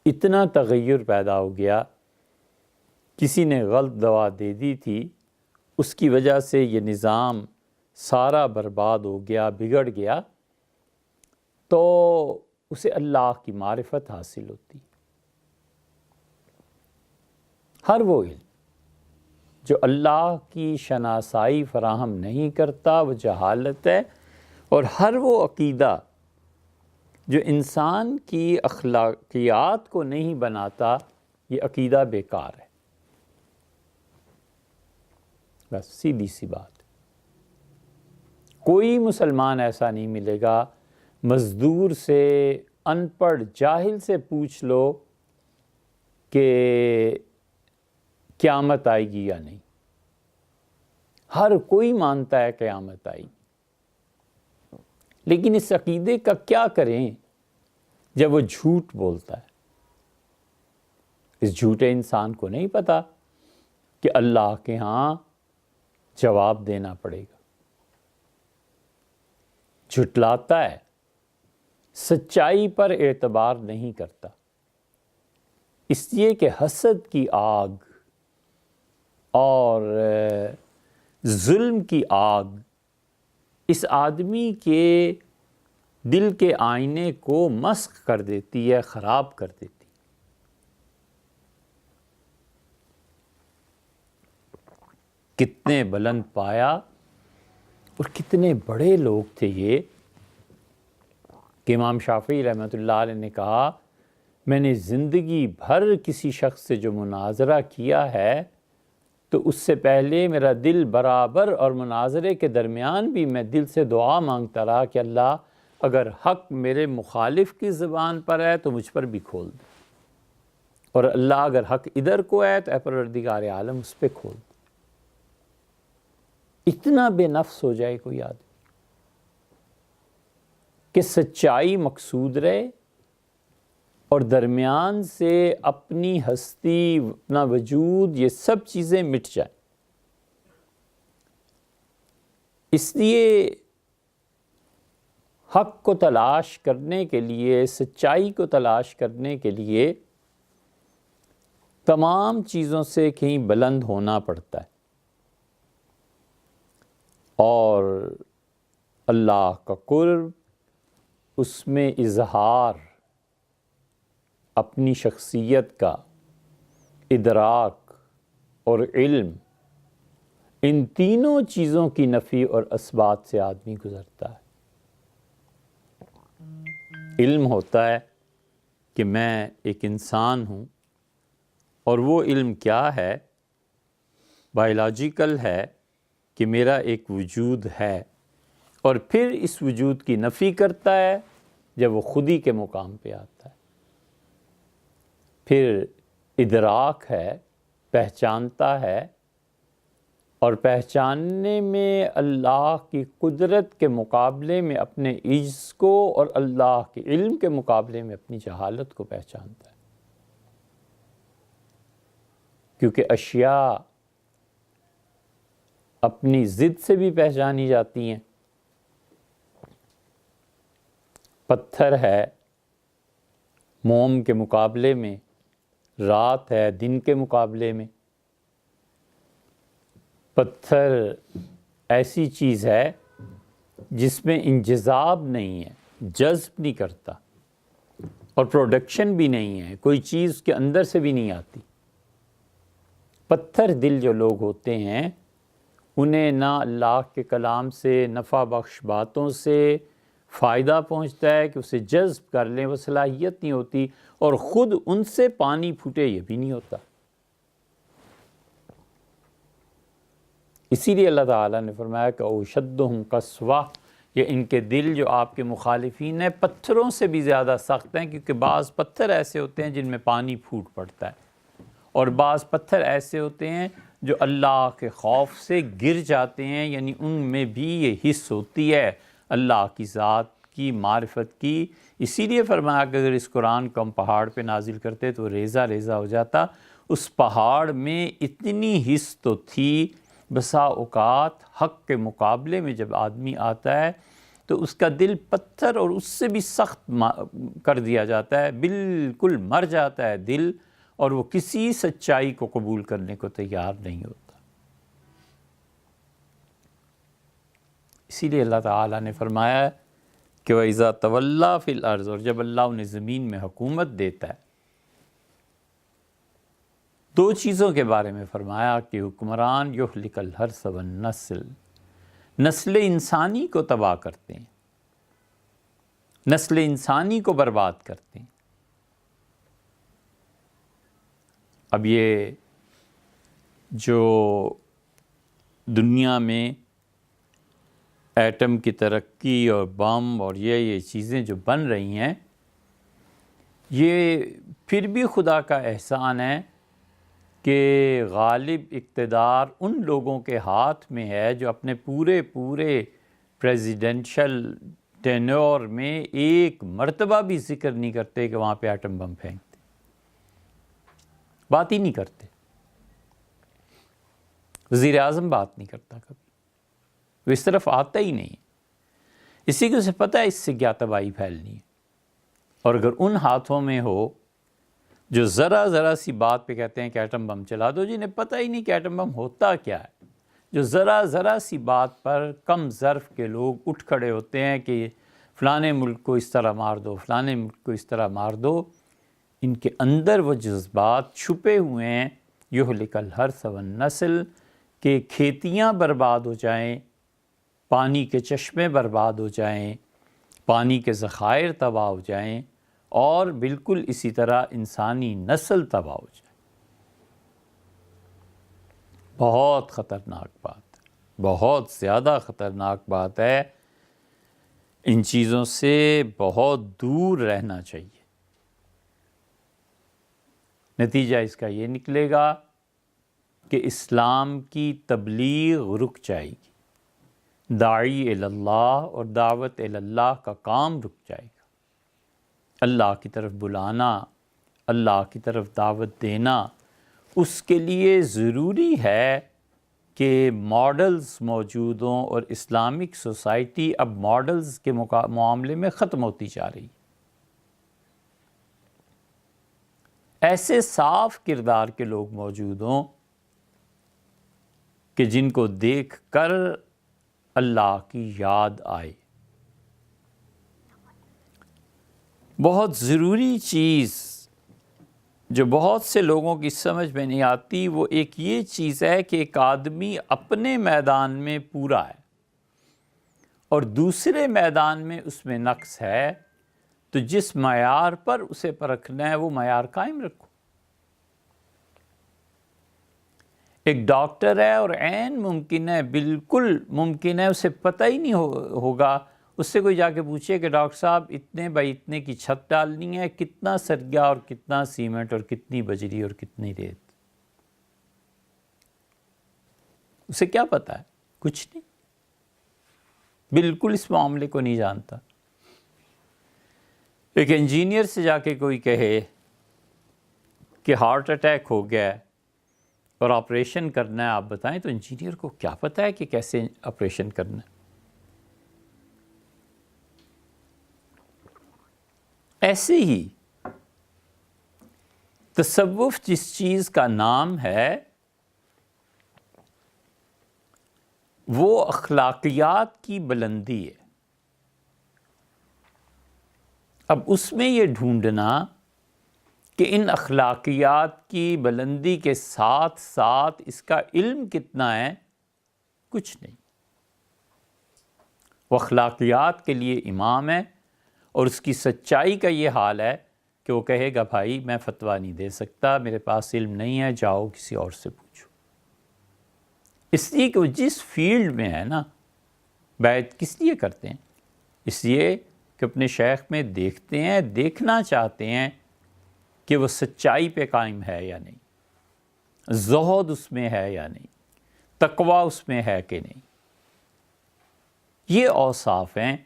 اتنا تغیر پیدا ہو گیا، کسی نے غلط دوا دے دی تھی، اس کی وجہ سے یہ نظام سارا برباد ہو گیا، بگڑ گیا، تو اسے اللہ کی معرفت حاصل ہوتی۔ ہر وہ علم جو اللہ کی شناسائی فراہم نہیں کرتا وہ جہالت ہے، اور ہر وہ عقیدہ جو انسان کی اخلاقیات کو نہیں بناتا یہ عقیدہ بیکار ہے۔ بس سیدھی سی بات۔ کوئی مسلمان ایسا نہیں ملے گا، مزدور سے، ان پڑھ جاہل سے پوچھ لو کہ قیامت آئے گی یا نہیں، ہر کوئی مانتا ہے قیامت آئے گی، لیکن اس عقیدے کا کیا کریں جب وہ جھوٹ بولتا ہے؟ اس جھوٹے انسان کو نہیں پتا کہ اللہ کے ہاں جواب دینا پڑے گا، جھٹلاتا ہے، سچائی پر اعتبار نہیں کرتا، اس لیے کہ حسد کی آگ اور ظلم کی آگ اس آدمی کے دل کے آئینے کو مسخ کر دیتی ہے، خراب کر دیتی ہے۔ کتنے بلند پایا اور کتنے بڑے لوگ تھے یہ کہ امام شافعی رحمۃ اللہ علیہ نے کہا، میں نے زندگی بھر کسی شخص سے جو مناظرہ کیا ہے تو اس سے پہلے میرا دل برابر اور مناظرے کے درمیان بھی میں دل سے دعا مانگتا رہا کہ اللہ اگر حق میرے مخالف کی زبان پر ہے تو مجھ پر بھی کھول دے، اور اللہ اگر حق ادھر کو ہے تو اے پروردگار عالم اس پہ کھول دے۔ اتنا بے نفس ہو جائے کوئی آدمی کہ سچائی مقصود رہے اور درمیان سے اپنی ہستی، اپنا وجود، یہ سب چیزیں مٹ جائیں۔ اس لیے حق کو تلاش کرنے کے لیے، سچائی کو تلاش کرنے کے لیے تمام چیزوں سے کہیں بلند ہونا پڑتا ہے، اور اللہ کا قرب، اس میں اظہار اپنی شخصیت کا، ادراک اور علم، ان تینوں چیزوں کی نفی اور اثبات سے آدمی گزرتا ہے۔ علم ہوتا ہے کہ میں ایک انسان ہوں، اور وہ علم کیا ہے؟ بائیولوجیکل ہے کہ میرا ایک وجود ہے، اور پھر اس وجود کی نفی کرتا ہے جب وہ خودی کے مقام پہ آتا ہے۔ پھر ادراک ہے، پہچانتا ہے، اور پہچاننے میں اللہ کی قدرت کے مقابلے میں اپنے عجز کو اور اللہ کے علم کے مقابلے میں اپنی جہالت کو پہچانتا ہے، کیونکہ اشیاء اپنی ضد سے بھی پہچانی جاتی ہیں۔ پتھر ہے موم کے مقابلے میں، رات ہے دن کے مقابلے میں۔ پتھر ایسی چیز ہے جس میں انجذاب نہیں ہے، جذب نہیں کرتا، اور پروڈکشن بھی نہیں ہے، کوئی چیز اس کے اندر سے بھی نہیں آتی۔ پتھر دل جو لوگ ہوتے ہیں انہیں نہ اللہ کے کلام سے، نفع بخش باتوں سے فائدہ پہنچتا ہے کہ اسے جذب کر لیں، وہ صلاحیت نہیں ہوتی، اور خود ان سے پانی پھوٹے یہ بھی نہیں ہوتا۔ اسی لیے اللہ تعالیٰ نے فرمایا کہ اوشدہم قسوہ، یہ ان کے دل جو آپ کے مخالفین ہیں پتھروں سے بھی زیادہ سخت ہیں، کیونکہ بعض پتھر ایسے ہوتے ہیں جن میں پانی پھوٹ پڑتا ہے، اور بعض پتھر ایسے ہوتے ہیں جو اللہ کے خوف سے گر جاتے ہیں، یعنی ان میں بھی یہ حس ہوتی ہے اللہ کی ذات کی، معرفت کی۔ اسی لیے فرمایا کہ اگر اس قرآن کو ہم پہاڑ پہ نازل کرتے تو ریزہ ریزہ ہو جاتا۔ اس پہاڑ میں اتنی حس تو تھی، بسا اوقات حق کے مقابلے میں جب آدمی آتا ہے تو اس کا دل پتھر اور اس سے بھی سخت کر دیا جاتا ہے، بالکل مر جاتا ہے دل، اور وہ کسی سچائی کو قبول کرنے کو تیار نہیں ہوتا۔ اسی لیے اللہ تعالیٰ نے فرمایا کہ وَإِذَا تَوَلَّى فِي الْأَرْضِ، اور جب اللہ انہیں زمین میں حکومت دیتا ہے، دو چیزوں کے بارے میں فرمایا کہ حکمران یہلک الحرث والنسل، نسل انسانی کو تباہ کرتے ہیں، نسل انسانی کو برباد کرتے ہیں۔ اب یہ جو دنیا میں ایٹم کی ترقی اور بم اور یہ چیزیں جو بن رہی ہیں، یہ پھر بھی خدا کا احسان ہے کہ غالب اقتدار ان لوگوں کے ہاتھ میں ہے جو اپنے پورے پریزیڈنشل ٹینور میں ایک مرتبہ بھی ذکر نہیں کرتے کہ وہاں پہ ایٹم بم پھینکتے، بات ہی نہیں کرتے۔ وزیر اعظم بات نہیں کرتا کبھی، وہ اس طرف آتا ہی نہیں، اسی کو اسے پتہ ہے اس سے کیا تباہی پھیلنی ہے۔ اور اگر ان ہاتھوں میں ہو جو ذرا سی بات پہ کہتے ہیں کہ ایٹم بم چلا دو، جنہیں پتہ ہی نہیں کہ ایٹم بم ہوتا کیا ہے، جو ذرا سی بات پر کم ظرف کے لوگ اٹھ کھڑے ہوتے ہیں کہ فلانے ملک کو اس طرح مار دو، فلانے ملک کو اس طرح مار دو، ان کے اندر وہ جذبات چھپے ہوئے ہیں۔ یہلک الحرث والنسل، کہ کھیتیاں برباد ہو جائیں، پانی کے چشمے برباد ہو جائیں، پانی کے ذخائر تباہ ہو جائیں، اور بالکل اسی طرح انسانی نسل تباہ ہو جائے۔ بہت خطرناک بات ہے، بہت زیادہ خطرناک بات ہے، ان چیزوں سے بہت دور رہنا چاہیے۔ نتیجہ اس کا یہ نکلے گا کہ اسلام کی تبلیغ رک جائے گی، داعی اللہ اور دعوت اللہ کا کام رک جائے گا۔ اللہ کی طرف بلانا، اللہ کی طرف دعوت دینا، اس کے لیے ضروری ہے کہ ماڈلز موجود ہوں، اور اسلامک سوسائٹی اب ماڈلز کے معاملے میں ختم ہوتی جا رہی ہے۔ ایسے صاف کردار کے لوگ موجود ہوں کہ جن کو دیکھ کر اللہ کی یاد آئے۔ بہت ضروری چیز جو بہت سے لوگوں کی سمجھ میں نہیں آتی، وہ ایک یہ چیز ہے کہ ایک آدمی اپنے میدان میں پورا ہے اور دوسرے میدان میں اس میں نقص ہے، تو جس معیار پر اسے پرکھنا ہے وہ معیار قائم رکھو۔ ایک ڈاکٹر ہے اور عین ممکن ہے، بالکل ممکن ہے، اسے پتہ ہی نہیں ہوگا، اس سے کوئی جا کے پوچھے کہ ڈاکٹر صاحب اتنے بائی اتنے کی چھت ڈالنی ہے، کتنا سریا اور کتنا سیمنٹ اور کتنی بجری اور کتنی ریت، اسے کیا پتا ہے؟ کچھ نہیں، بالکل اس معاملے کو نہیں جانتا۔ ایک انجینئر سے جا کے کوئی کہے کہ ہارٹ اٹیک ہو گیا ہے اور آپریشن کرنا ہے، آپ بتائیں، تو انجینئر کو کیا پتا ہے کہ کیسے آپریشن کرنا ہے؟ ایسے ہی تصوف جس چیز کا نام ہے وہ اخلاقیات کی بلندی ہے۔ اب اس میں یہ ڈھونڈنا کہ ان اخلاقیات کی بلندی کے ساتھ ساتھ اس کا علم کتنا ہے، کچھ نہیں۔ وہ اخلاقیات کے لیے امام ہے، اور اس کی سچائی کا یہ حال ہے کہ وہ کہے گا بھائی میں فتویٰ نہیں دے سکتا، میرے پاس علم نہیں ہے، جاؤ کسی اور سے پوچھو۔ اس لیے کہ وہ جس فیلڈ میں ہے نا، بیعت کس لیے کرتے ہیں؟ اس لیے کہ اپنے شیخ میں دیکھتے ہیں، دیکھنا چاہتے ہیں کہ وہ سچائی پہ قائم ہے یا نہیں، زہد اس میں ہے یا نہیں، تقویٰ اس میں ہے کہ نہیں۔ یہ اوصاف ہیں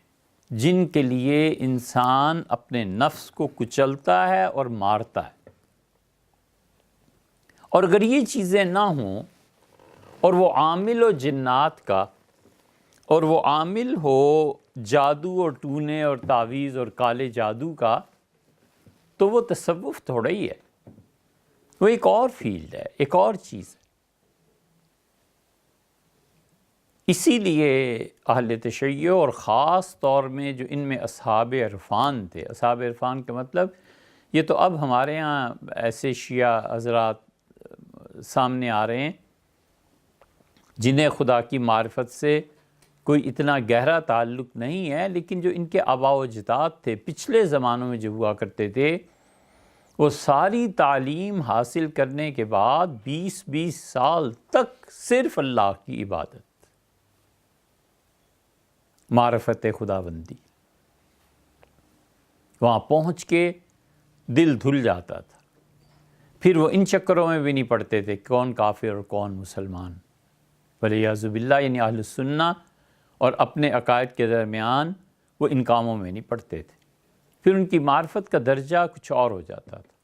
جن کے لیے انسان اپنے نفس کو کچلتا ہے اور مارتا ہے۔ اور اگر یہ چیزیں نہ ہوں، اور وہ عامل ہو جنات کا، اور وہ عامل ہو جادو اور ٹونے اور تعویذ اور کالے جادو کا، تو وہ تصوف تھوڑا ہی ہے، وہ ایک اور فیلڈ ہے، ایک اور چیز ہے۔ اسی لیے اہل تشیع اور خاص طور میں جو ان میں اصحاب عرفان تھے، اصحاب عرفان کا مطلب، یہ تو اب ہمارے ہاں ایسے شیعہ حضرات سامنے آ رہے ہیں جنہیں خدا کی معرفت سے کوئی اتنا گہرا تعلق نہیں ہے، لیکن جو ان کے آباء و اجداد تھے پچھلے زمانوں میں جو ہوا کرتے تھے، وہ ساری تعلیم حاصل کرنے کے بعد 20 سال تک صرف اللہ کی عبادت، معرفت خدا بندی، وہاں پہنچ کے دل دھل جاتا تھا۔ پھر وہ ان چکروں میں بھی نہیں پڑتے تھے کون کافر اور کون مسلمان، ولیعوذ باللہ، یعنی اہل سنہ اور اپنے عقائد کے درمیان وہ ان کاموں میں نہیں پڑتے تھے، پھر ان کی معرفت کا درجہ کچھ اور ہو جاتا تھا۔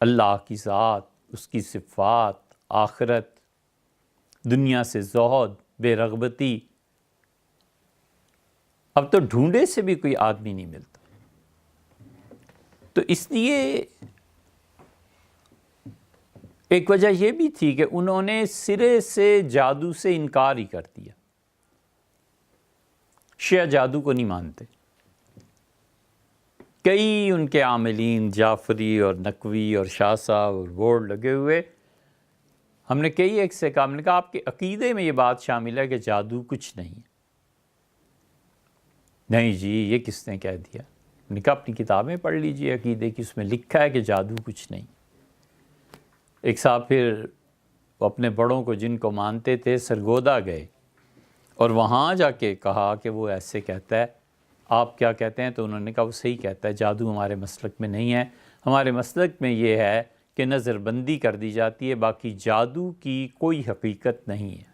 اللہ کی ذات، اس کی صفات، آخرت، دنیا سے زہد، بے رغبتی، اب تو ڈھونڈے سے بھی کوئی آدمی نہیں ملتا۔ تو اس لیے ایک وجہ یہ بھی تھی کہ انہوں نے سرے سے جادو سے انکار ہی کر دیا۔ شیعہ جادو کو نہیں مانتے۔ کئی ان کے عاملین، جعفری اور نقوی اور شاہ صاحب اور بورڈ لگے ہوئے، ہم نے کئی ایک سے کہا، ہم نے کہا آپ کے عقیدے میں یہ بات شامل ہے کہ جادو کچھ نہیں ہے؟ نہیں جی، یہ کس نے کہہ دیا؟ ہم نے کہا اپنی کتابیں پڑھ لیجئے عقیدے کی، اس میں لکھا ہے کہ جادو کچھ نہیں۔ ایک صاحب پھر وہ اپنے بڑوں کو جن کو مانتے تھے سرگودا گئے اور وہاں جا کے کہا کہ وہ ایسے کہتا ہے، آپ کیا کہتے ہیں؟ تو انہوں نے کہا وہ صحیح کہتا ہے، جادو ہمارے مسلک میں نہیں ہے، ہمارے مسلک میں یہ ہے کہ نظر بندی کر دی جاتی ہے، باقی جادو کی کوئی حقیقت نہیں ہے،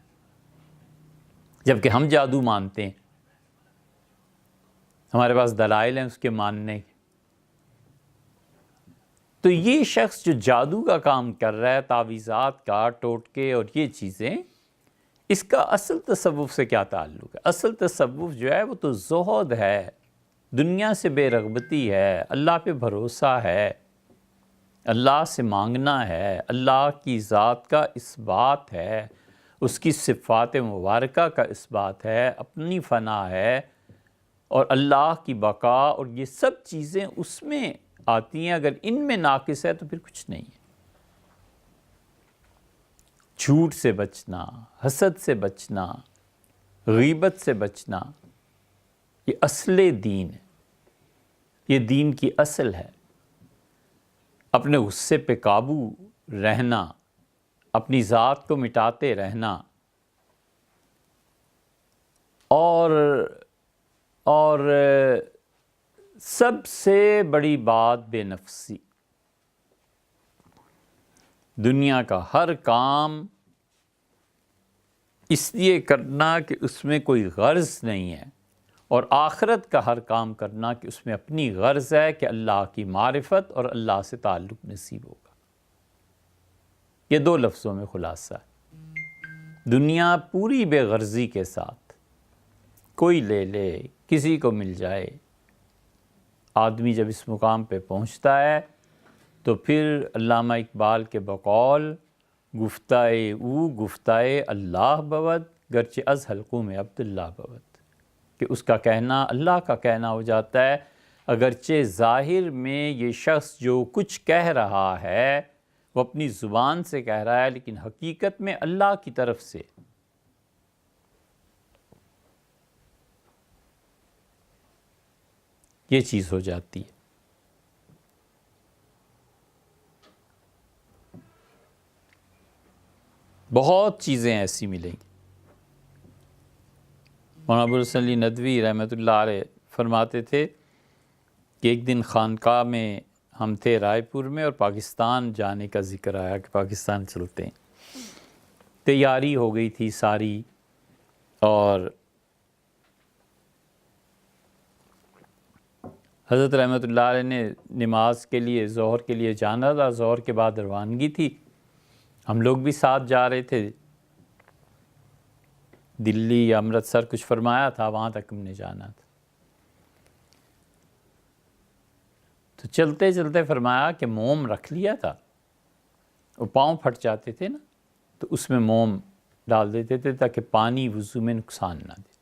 جبکہ ہم جادو مانتے ہیں، ہمارے پاس دلائل ہیں اس کے ماننے کے۔ تو یہ شخص جو جادو کا کام کر رہا ہے، تعویذات کا، ٹوٹکے اور یہ چیزیں، اس کا اصل تصوف سے کیا تعلق ہے؟ اصل تصوف جو ہے وہ تو زہد ہے، دنیا سے بے رغبتی ہے، اللہ پہ بھروسہ ہے، اللہ سے مانگنا ہے، اللہ کی ذات کا اثبات ہے، اس کی صفات مبارکہ کا اثبات ہے، اپنی فنا ہے، اور اللہ کی بقا، اور یہ سب چیزیں اس میں آتی ہیں۔ اگر ان میں ناقص ہے تو پھر کچھ نہیں ہے۔ جھوٹ سے بچنا، حسد سے بچنا، غیبت سے بچنا، یہ اصل دین ہے، یہ دین کی اصل ہے۔ اپنے غصے پہ قابو رہنا، اپنی ذات کو مٹاتے رہنا، اور سب سے بڑی بات بے نفسی۔ دنیا کا ہر کام اس لیے کرنا کہ اس میں کوئی غرض نہیں ہے، اور آخرت کا ہر کام کرنا کہ اس میں اپنی غرض ہے کہ اللہ کی معرفت اور اللہ سے تعلق نصیب ہوگا۔ یہ دو لفظوں میں خلاصہ ہے۔ دنیا پوری بے غرضی کے ساتھ، کوئی لے لے، کسی کو مل جائے۔ آدمی جب اس مقام پہ پہنچتا ہے تو پھر علامہ اقبال کے بقول گفتائے او گفتائے اللہ بود، گرچہ از حلقوں میں عبداللہ بود، کہ اس کا کہنا اللہ کا کہنا ہو جاتا ہے، اگرچہ ظاہر میں یہ شخص جو کچھ کہہ رہا ہے وہ اپنی زبان سے کہہ رہا ہے، لیکن حقیقت میں اللہ کی طرف سے۔ یہ چیز ہو جاتی ہے۔ بہت چیزیں ایسی ملیں گی۔ مولانا ابوالحسن علی ندوی رحمۃ اللہ علیہ فرماتے تھے کہ ایک دن خانقاہ میں ہم تھے رائے پور میں، اور پاکستان جانے کا ذکر آیا کہ پاکستان چلتے ہیں۔ تیاری ہو گئی تھی ساری، اور حضرت رحمۃ اللہ علیہ نے نماز کے لیے، ظہر کے لیے جانا تھا، ظہر کے بعد روانگی تھی، ہم لوگ بھی ساتھ جا رہے تھے، دلی یا امرتسر کچھ فرمایا تھا، وہاں تک ہم نے جانا تھا۔ تو چلتے چلتے فرمایا کہ موم رکھ لیا تھا، وہ پاؤں پھٹ جاتے تھے نا، تو اس میں موم ڈال دیتے تھے تاکہ پانی وضو میں نقصان نہ دے۔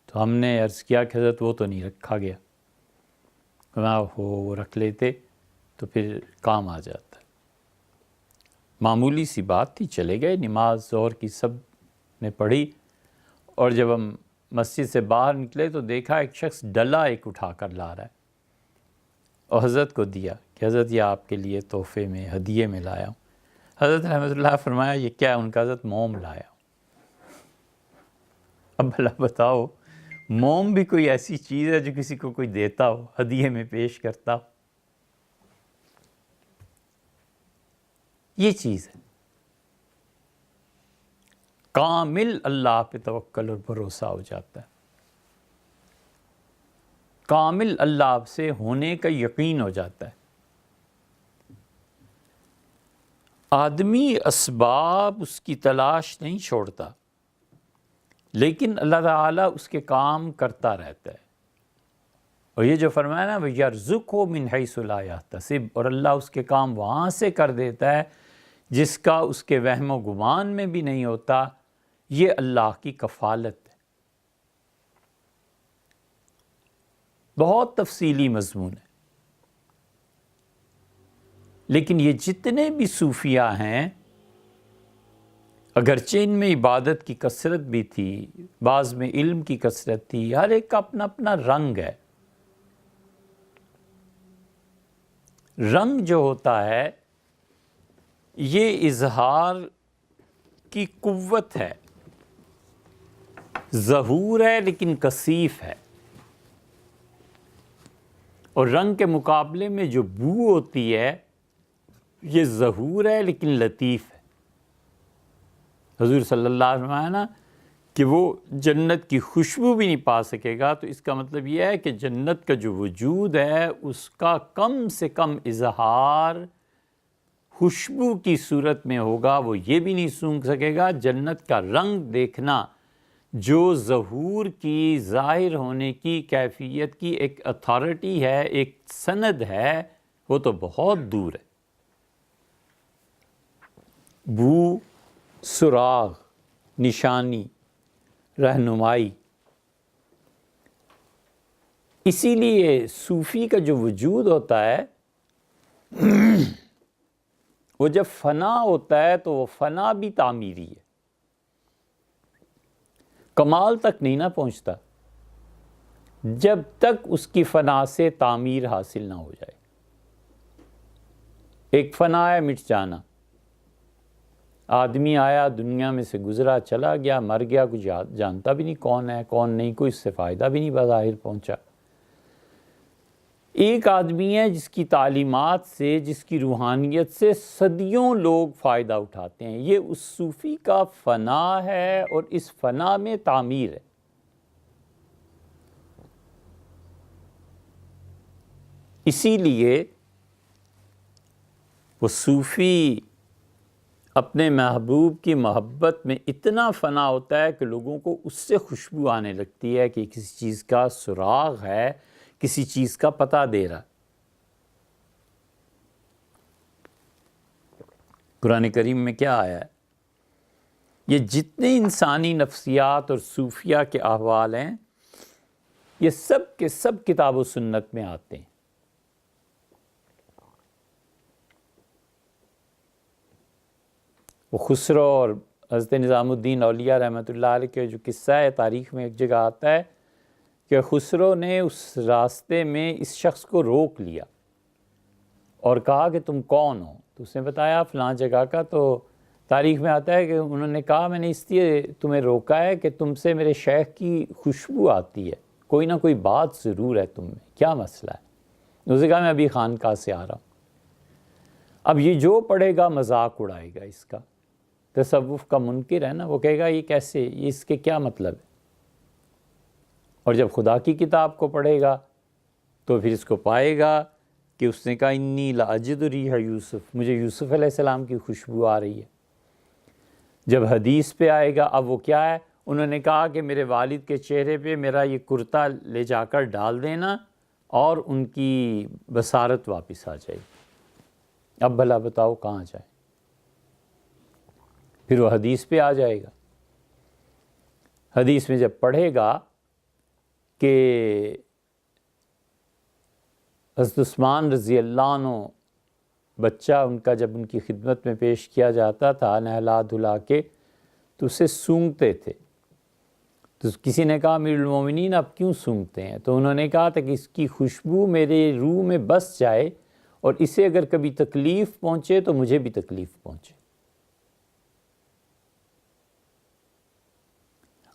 تو ہم نے عرض کیا کہ حضرت وہ تو نہیں رکھا گیا، وہ رکھ لیتے تو پھر کام آ جاتا۔ معمولی سی بات تھی، چلے گئے، نماز ظہر کی سب نے پڑھی، اور جب ہم مسجد سے باہر نکلے تو دیکھا ایک شخص ڈلا ایک اٹھا کر لا رہا ہے، اور حضرت کو دیا کہ حضرت یہ آپ کے لیے تحفے میں، ہدیے میں لایا ہوں۔ حضرت رحمۃ اللہ فرمایا یہ کیا ہے؟ ان کا حضرت موم لایا ہوں۔ اب بھلا بتاؤ، موم بھی کوئی ایسی چیز ہے جو کسی کو کوئی دیتا ہو، ہدیے میں پیش کرتا ہو؟ یہ چیز ہے۔ کامل اللہ پہ توکل اور بھروسہ ہو جاتا ہے، کامل اللہ سے ہونے کا یقین ہو جاتا ہے۔ آدمی اسباب اس کی تلاش نہیں چھوڑتا، لیکن اللہ تعالیٰ اس کے کام کرتا رہتا ہے۔ اور یہ جو فرمایا نا وَيَرْزُقْهُ مِنْ حَيْثُ لَا يَحْتَسِبُ، اور اللہ اس کے کام وہاں سے کر دیتا ہے جس کا اس کے وہم و گمان میں بھی نہیں ہوتا، یہ اللہ کی کفالت ہے۔ بہت تفصیلی مضمون ہے، لیکن یہ جتنے بھی صوفیاء ہیں، اگرچہ ان میں عبادت کی کثرت بھی تھی، بعض میں علم کی کثرت تھی، ہر ایک کا اپنا اپنا رنگ ہے۔ رنگ جو ہوتا ہے یہ اظہار کی قوت ہے، ظہور ہے لیکن کثیف ہے، اور رنگ کے مقابلے میں جو بو ہوتی ہے یہ ظہور ہے لیکن لطیف ہے۔ حضور صلی اللہ علیہ وسلم نا کہ وہ جنت کی خوشبو بھی نہیں پا سکے گا، تو اس کا مطلب یہ ہے کہ جنت کا جو وجود ہے اس کا کم سے کم اظہار خوشبو کی صورت میں ہوگا، وہ یہ بھی نہیں سونگھ سکے گا۔ جنت کا رنگ دیکھنا جو ظہور کی، ظاہر ہونے کی کیفیت کی ایک اتھارٹی ہے، ایک سند ہے، وہ تو بہت دور ہے۔ بو، سراغ، نشانی، رہنمائی۔ اسی لیے صوفی کا جو وجود ہوتا ہے وہ جب فنا ہوتا ہے تو وہ فنا بھی تعمیری ہے، کمال تک نہیں نہ پہنچتا جب تک اس کی فنا سے تعمیر حاصل نہ ہو جائے۔ ایک فنا ہے مٹ جانا، آدمی آیا دنیا میں سے گزرا چلا گیا، مر گیا، کچھ جانتا بھی نہیں کون ہے کون نہیں، کوئی اس سے فائدہ بھی نہیں بظاہر پہنچا۔ ایک آدمی ہے جس کی تعلیمات سے، جس کی روحانیت سے صدیوں لوگ فائدہ اٹھاتے ہیں، یہ اس صوفی کا فنا ہے، اور اس فنا میں تعمیر ہے۔ اسی لیے وہ صوفی اپنے محبوب کی محبت میں اتنا فنا ہوتا ہے کہ لوگوں کو اس سے خوشبو آنے لگتی ہے کہ کسی چیز کا سراغ ہے، کسی چیز کا پتہ دے رہا۔ قرآن کریم میں کیا آیا ہے؟ یہ جتنے انسانی نفسیات اور صوفیہ کے احوال ہیں یہ سب کے سب کتاب و سنت میں آتے ہیں۔ وہ خسرو اور حضرت نظام الدین اولیاء رحمۃ اللہ علیہ کے جو قصہ ہے تاریخ میں ایک جگہ آتا ہے کہ خسرو نے اس راستے میں اس شخص کو روک لیا اور کہا کہ تم کون ہو؟ تو اس نے بتایا فلاں جگہ کا۔ تو تاریخ میں آتا ہے کہ انہوں نے کہا میں نے اس لیے تمہیں روکا ہے کہ تم سے میرے شیخ کی خوشبو آتی ہے، کوئی نہ کوئی بات ضرور ہے تم میں، کیا مسئلہ ہے؟ اس نے کہا میں ابھی خانقاہ سے آ رہا ہوں۔ اب یہ جو پڑھے گا مذاق اڑائے گا، اس کا تصوف کا منکر ہے نا، وہ کہے گا یہ کیسے، یہ اس کے کیا مطلب ہے؟ اور جب خدا کی کتاب کو پڑھے گا تو پھر اس کو پائے گا کہ اس نے کہا انی لاجد ریح یوسف، مجھے یوسف علیہ السلام کی خوشبو آ رہی ہے۔ جب حدیث پہ آئے گا اب وہ کیا ہے؟ انہوں نے کہا کہ میرے والد کے چہرے پہ میرا یہ کرتا لے جا کر ڈال دینا اور ان کی بصارت واپس آ جائے گی۔ اب بھلا بتاؤ کہاں جائے؟ پھر وہ حدیث پہ آ جائے گا۔ حدیث میں جب پڑھے گا کہ حضرت عثمان رضی اللہ عنہ بچہ ان کا جب ان کی خدمت میں پیش کیا جاتا تھا نہلا دھلا کے تو اسے سونگتے تھے۔ تو کسی نے کہا امیر المومنین آپ کیوں سونگتے ہیں؟ تو انہوں نے کہا تھا کہ اس کی خوشبو میرے روح میں بس جائے اور اسے اگر کبھی تکلیف پہنچے تو مجھے بھی تکلیف پہنچے۔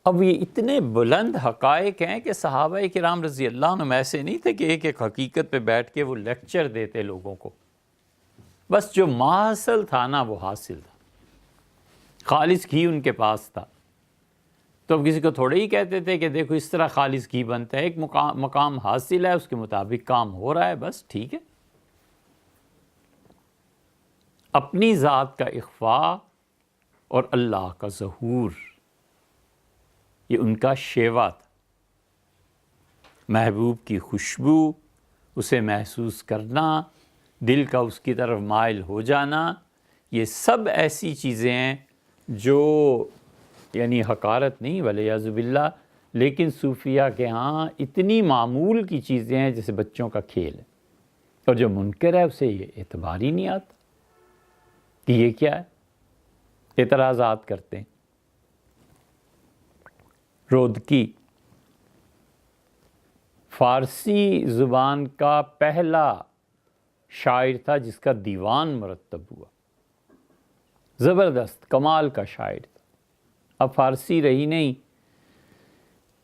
اب یہ اتنے بلند حقائق ہیں کہ صحابہ کرام رضی اللہ عنہ ایسے نہیں تھے کہ ایک ایک حقیقت پہ بیٹھ کے وہ لیکچر دیتے لوگوں کو، بس جو حاصل تھا نا وہ حاصل تھا، خالص گھی ان کے پاس تھا، تو اب کسی کو تھوڑے ہی کہتے تھے کہ دیکھو اس طرح خالص گھی بنتا ہے، ایک مقام حاصل ہے، اس کے مطابق کام ہو رہا ہے، بس ٹھیک ہے۔ اپنی ذات کا اخفاء اور اللہ کا ظہور، یہ ان کا شیوا تھا۔ محبوب کی خوشبو، اسے محسوس کرنا، دل کا اس کی طرف مائل ہو جانا، یہ سب ایسی چیزیں ہیں جو یعنی حقارت نہیں ولیعذ باللہ، لیکن صوفیہ کے ہاں اتنی معمول کی چیزیں ہیں جیسے بچوں کا کھیل ہے، اور جو منکر ہے اسے یہ اعتبار ہی نہیں آتا کہ یہ کیا ہے، اعتراضات کرتے ہیں۔ رودکی فارسی زبان کا پہلا شاعر تھا جس کا دیوان مرتب ہوا، زبردست کمال کا شاعر تھا۔ اب فارسی رہی نہیں،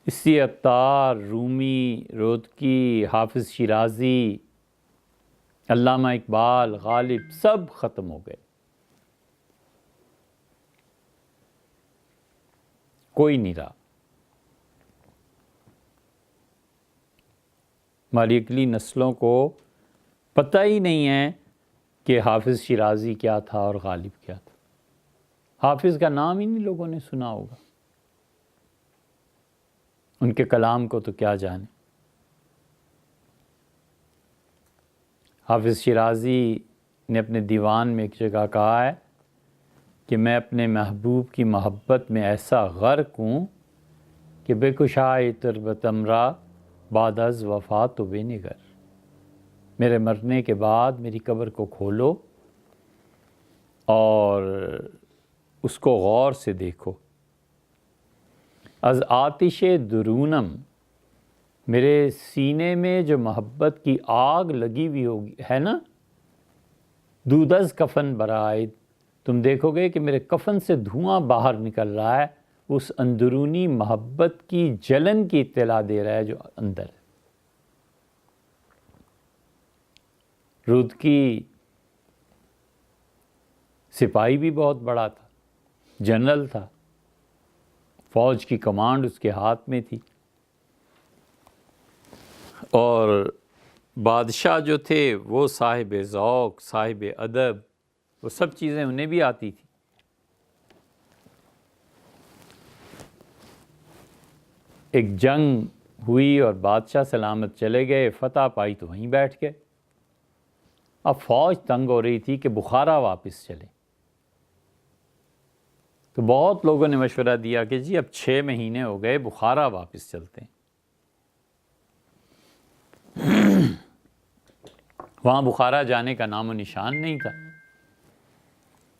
اسی عطار، رومی، رودکی، حافظ شیرازی، علامہ اقبال، غالب سب ختم ہو گئے، کوئی نہیں رہا۔ ہماری اگلی نسلوں کو پتہ ہی نہیں ہے کہ حافظ شیرازی کیا تھا اور غالب کیا تھا۔ حافظ کا نام ہی نہیں لوگوں نے سنا ہوگا، ان کے کلام کو تو کیا جانے۔ حافظ شیرازی نے اپنے دیوان میں ایک جگہ کہا ہے کہ میں اپنے محبوب کی محبت میں ایسا غرق ہوں کہ بے کشائے تربت امرا بعد از وفات و بے نگر، میرے مرنے کے بعد میری قبر کو کھولو اور اس کو غور سے دیکھو۔ از آتش درونم، میرے سینے میں جو محبت کی آگ لگی ہوئی ہوگی ہے نا، دود از کفن برآید، تم دیکھو گے کہ میرے کفن سے دھواں باہر نکل رہا ہے، اس اندرونی محبت کی جلن کی اطلاع دے رہا ہے جو اندر ہے۔ رودکی سپاہی بھی بہت بڑا تھا، جنرل تھا، فوج کی کمانڈ اس کے ہاتھ میں تھی، اور بادشاہ جو تھے وہ صاحب ذوق، صاحب ادب، وہ سب چیزیں انہیں بھی آتی تھی۔ ایک جنگ ہوئی اور بادشاہ سلامت چلے گئے، فتح پائی تو وہیں بیٹھ گئے۔ اب فوج تنگ ہو رہی تھی کہ بخارا واپس چلے، تو بہت لوگوں نے مشورہ دیا کہ جی اب 6 مہینے ہو گئے، بخارا واپس چلتے ہیں۔ وہاں بخارا جانے کا نام و نشان نہیں تھا،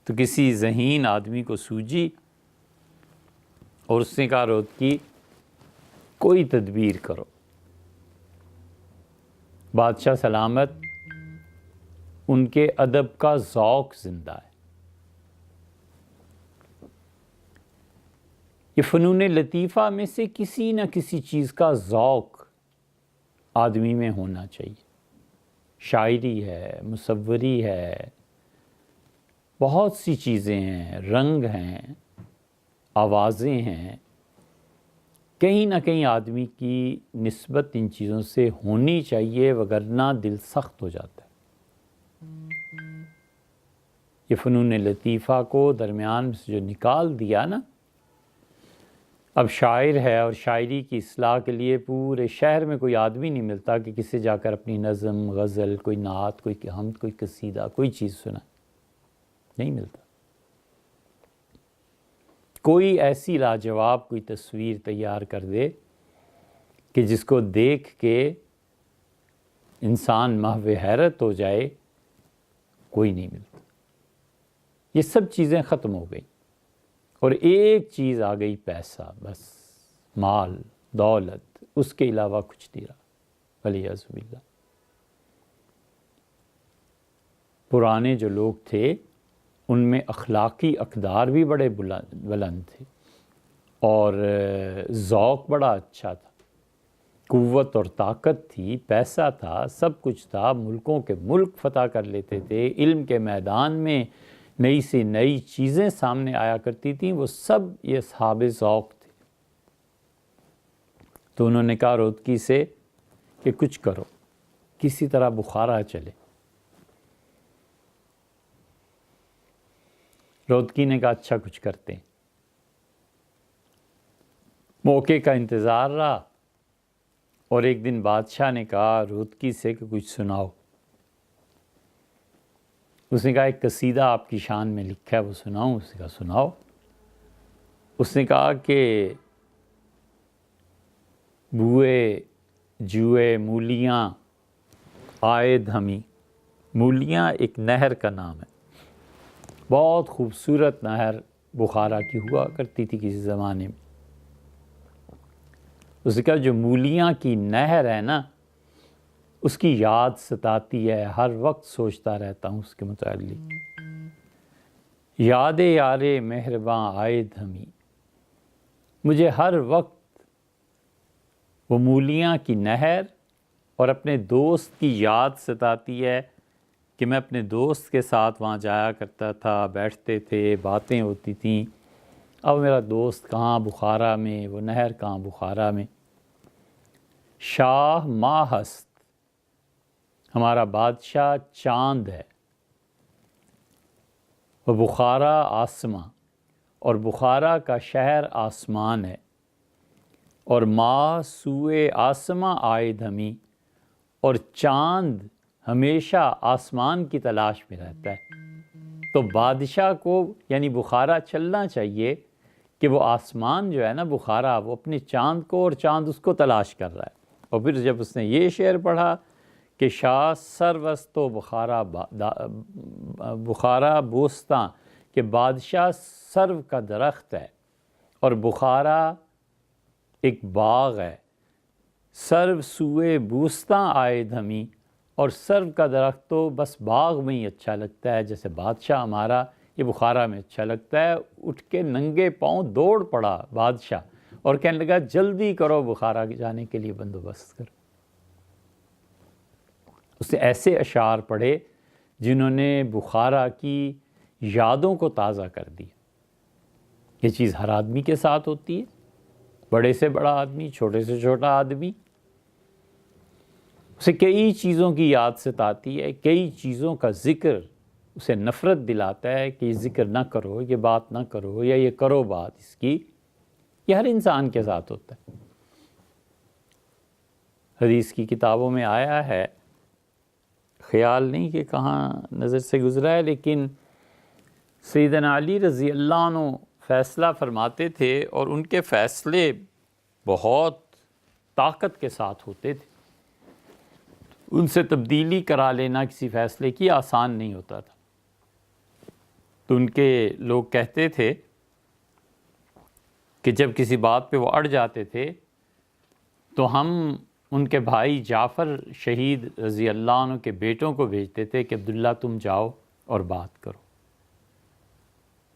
تو کسی ذہین آدمی کو سوجی اور اس نے کہا رودکی کوئی تدبیر کرو، بادشاہ سلامت، ان کے ادب کا ذوق زندہ ہے، یہ فنون لطیفہ میں سے کسی نہ کسی چیز کا ذوق آدمی میں ہونا چاہیے۔ شاعری ہے، مصوری ہے، بہت سی چیزیں ہیں، رنگ ہیں، آوازیں ہیں، کہیں نہ کہیں آدمی کی نسبت ان چیزوں سے ہونی چاہیے، وگرنہ دل سخت ہو جاتا ہے۔ یہ فنون لطیفہ کو درمیان سے جو نکال دیا نا، اب شاعر ہے اور شاعری کی اصلاح کے لیے پورے شہر میں کوئی آدمی نہیں ملتا کہ کسی جا کر اپنی نظم، غزل، کوئی نعت، کوئی حمد، کوئی قصیدہ، کوئی چیز سنا، نہیں ملتا۔ کوئی ایسی لاجواب کوئی تصویر تیار کر دے کہ جس کو دیکھ کے انسان محو حیرت ہو جائے، کوئی نہیں ملتا۔ یہ سب چیزیں ختم ہو گئی، اور ایک چیز آ گئی، پیسہ، بس مال، دولت، اس کے علاوہ کچھ نہیں رہا، والعیاذ باللہ۔ پرانے جو لوگ تھے ان میں اخلاقی اقدار بھی بڑے بلند تھے، اور ذوق بڑا اچھا تھا، قوت اور طاقت تھی، پیسہ تھا، سب کچھ تھا، ملکوں کے ملک فتح کر لیتے تھے، علم کے میدان میں نئی سے نئی چیزیں سامنے آیا کرتی تھیں، وہ سب یہ اصحاب ذوق تھے۔ تو انہوں نے کہا رودکی سے کہ کچھ کرو، کسی طرح بخارا چلے۔ رودکی نے کہا اچھا کچھ کرتے ہیں۔ موقع کا انتظار رہا، اور ایک دن بادشاہ نے کہا رودکی سے کہ کچھ سناؤ۔ اس نے کہا ایک قصیدہ آپ کی شان میں لکھا ہے، وہ سناؤں؟ اس نے کہا سناؤ۔ اس نے کہا کہ بوئے جوئے مولیاں آئے دھمی۔ مولیاں ایک نہر کا نام ہے، بہت خوبصورت نہر بخارا کی ہوا کرتی تھی کسی زمانے میں۔ اس نے کہا جو مولیاں کی نہر ہے نا، اس کی یاد ستاتی ہے، ہر وقت سوچتا رہتا ہوں اس کے متعلق۔ یاد یار مہرباں آئے دھمی، مجھے ہر وقت وہ مولیاں کی نہر اور اپنے دوست کی یاد ستاتی ہے کہ میں اپنے دوست کے ساتھ وہاں جایا کرتا تھا، بیٹھتے تھے، باتیں ہوتی تھیں۔ اب میرا دوست کہاں؟ بخارا میں۔ وہ نہر کہاں؟ بخارا میں۔ شاہ ماہ ہست، ہمارا بادشاہ چاند ہے، وہ بخارا آسماں، اور بخارا کا شہر آسمان ہے، اور ماہ سوئے آسماں آئے دھمی، اور چاند ہمیشہ آسمان کی تلاش میں رہتا ہے۔ تو بادشاہ کو یعنی بخارا چلنا چاہیے کہ وہ آسمان جو ہے نا بخارا، وہ اپنے چاند کو، اور چاند اس کو تلاش کر رہا ہے۔ اور پھر جب اس نے یہ شعر پڑھا کہ شاہ سروست و بخارا بوستاں، کہ بادشاہ سرو کا درخت ہے اور بخارا ایک باغ ہے۔ سرو سوئے بوستاں آئے دھمی، اور سرو کا درخت تو بس باغ میں ہی اچھا لگتا ہے، جیسے بادشاہ ہمارا یہ بخارا میں اچھا لگتا ہے۔ اٹھ کے ننگے پاؤں دوڑ پڑا بادشاہ اور کہنے لگا جلدی کرو، بخارا جانے کے لیے بندوبست کرو۔ اس نے ایسے اشعار پڑھے جنہوں نے بخارا کی یادوں کو تازہ کر دیا۔ یہ چیز ہر آدمی کے ساتھ ہوتی ہے، بڑے سے بڑا آدمی، چھوٹے سے چھوٹا آدمی، اسے کئی چیزوں کی یاد ستاتی ہے، کئی چیزوں کا ذکر اسے نفرت دلاتا ہے کہ یہ ذکر نہ کرو، یہ بات نہ کرو، یا یہ کرو بات اس کی۔ یہ ہر انسان کے ساتھ ہوتا ہے۔ حدیث کی کتابوں میں آیا ہے، خیال نہیں کہ کہاں نظر سے گزرا ہے، لیکن سیدنا علی رضی اللہ عنہ فیصلہ فرماتے تھے، اور ان کے فیصلے بہت طاقت کے ساتھ ہوتے تھے۔ ان سے تبدیلی کرا لینا کسی فیصلے کی آسان نہیں ہوتا تھا۔ تو ان کے لوگ کہتے تھے کہ جب کسی بات پہ وہ اڑ جاتے تھے تو ہم ان کے بھائی جعفر شہید رضی اللہ عنہ کے بیٹوں کو بھیجتے تھے کہ عبداللہ تم جاؤ اور بات کرو۔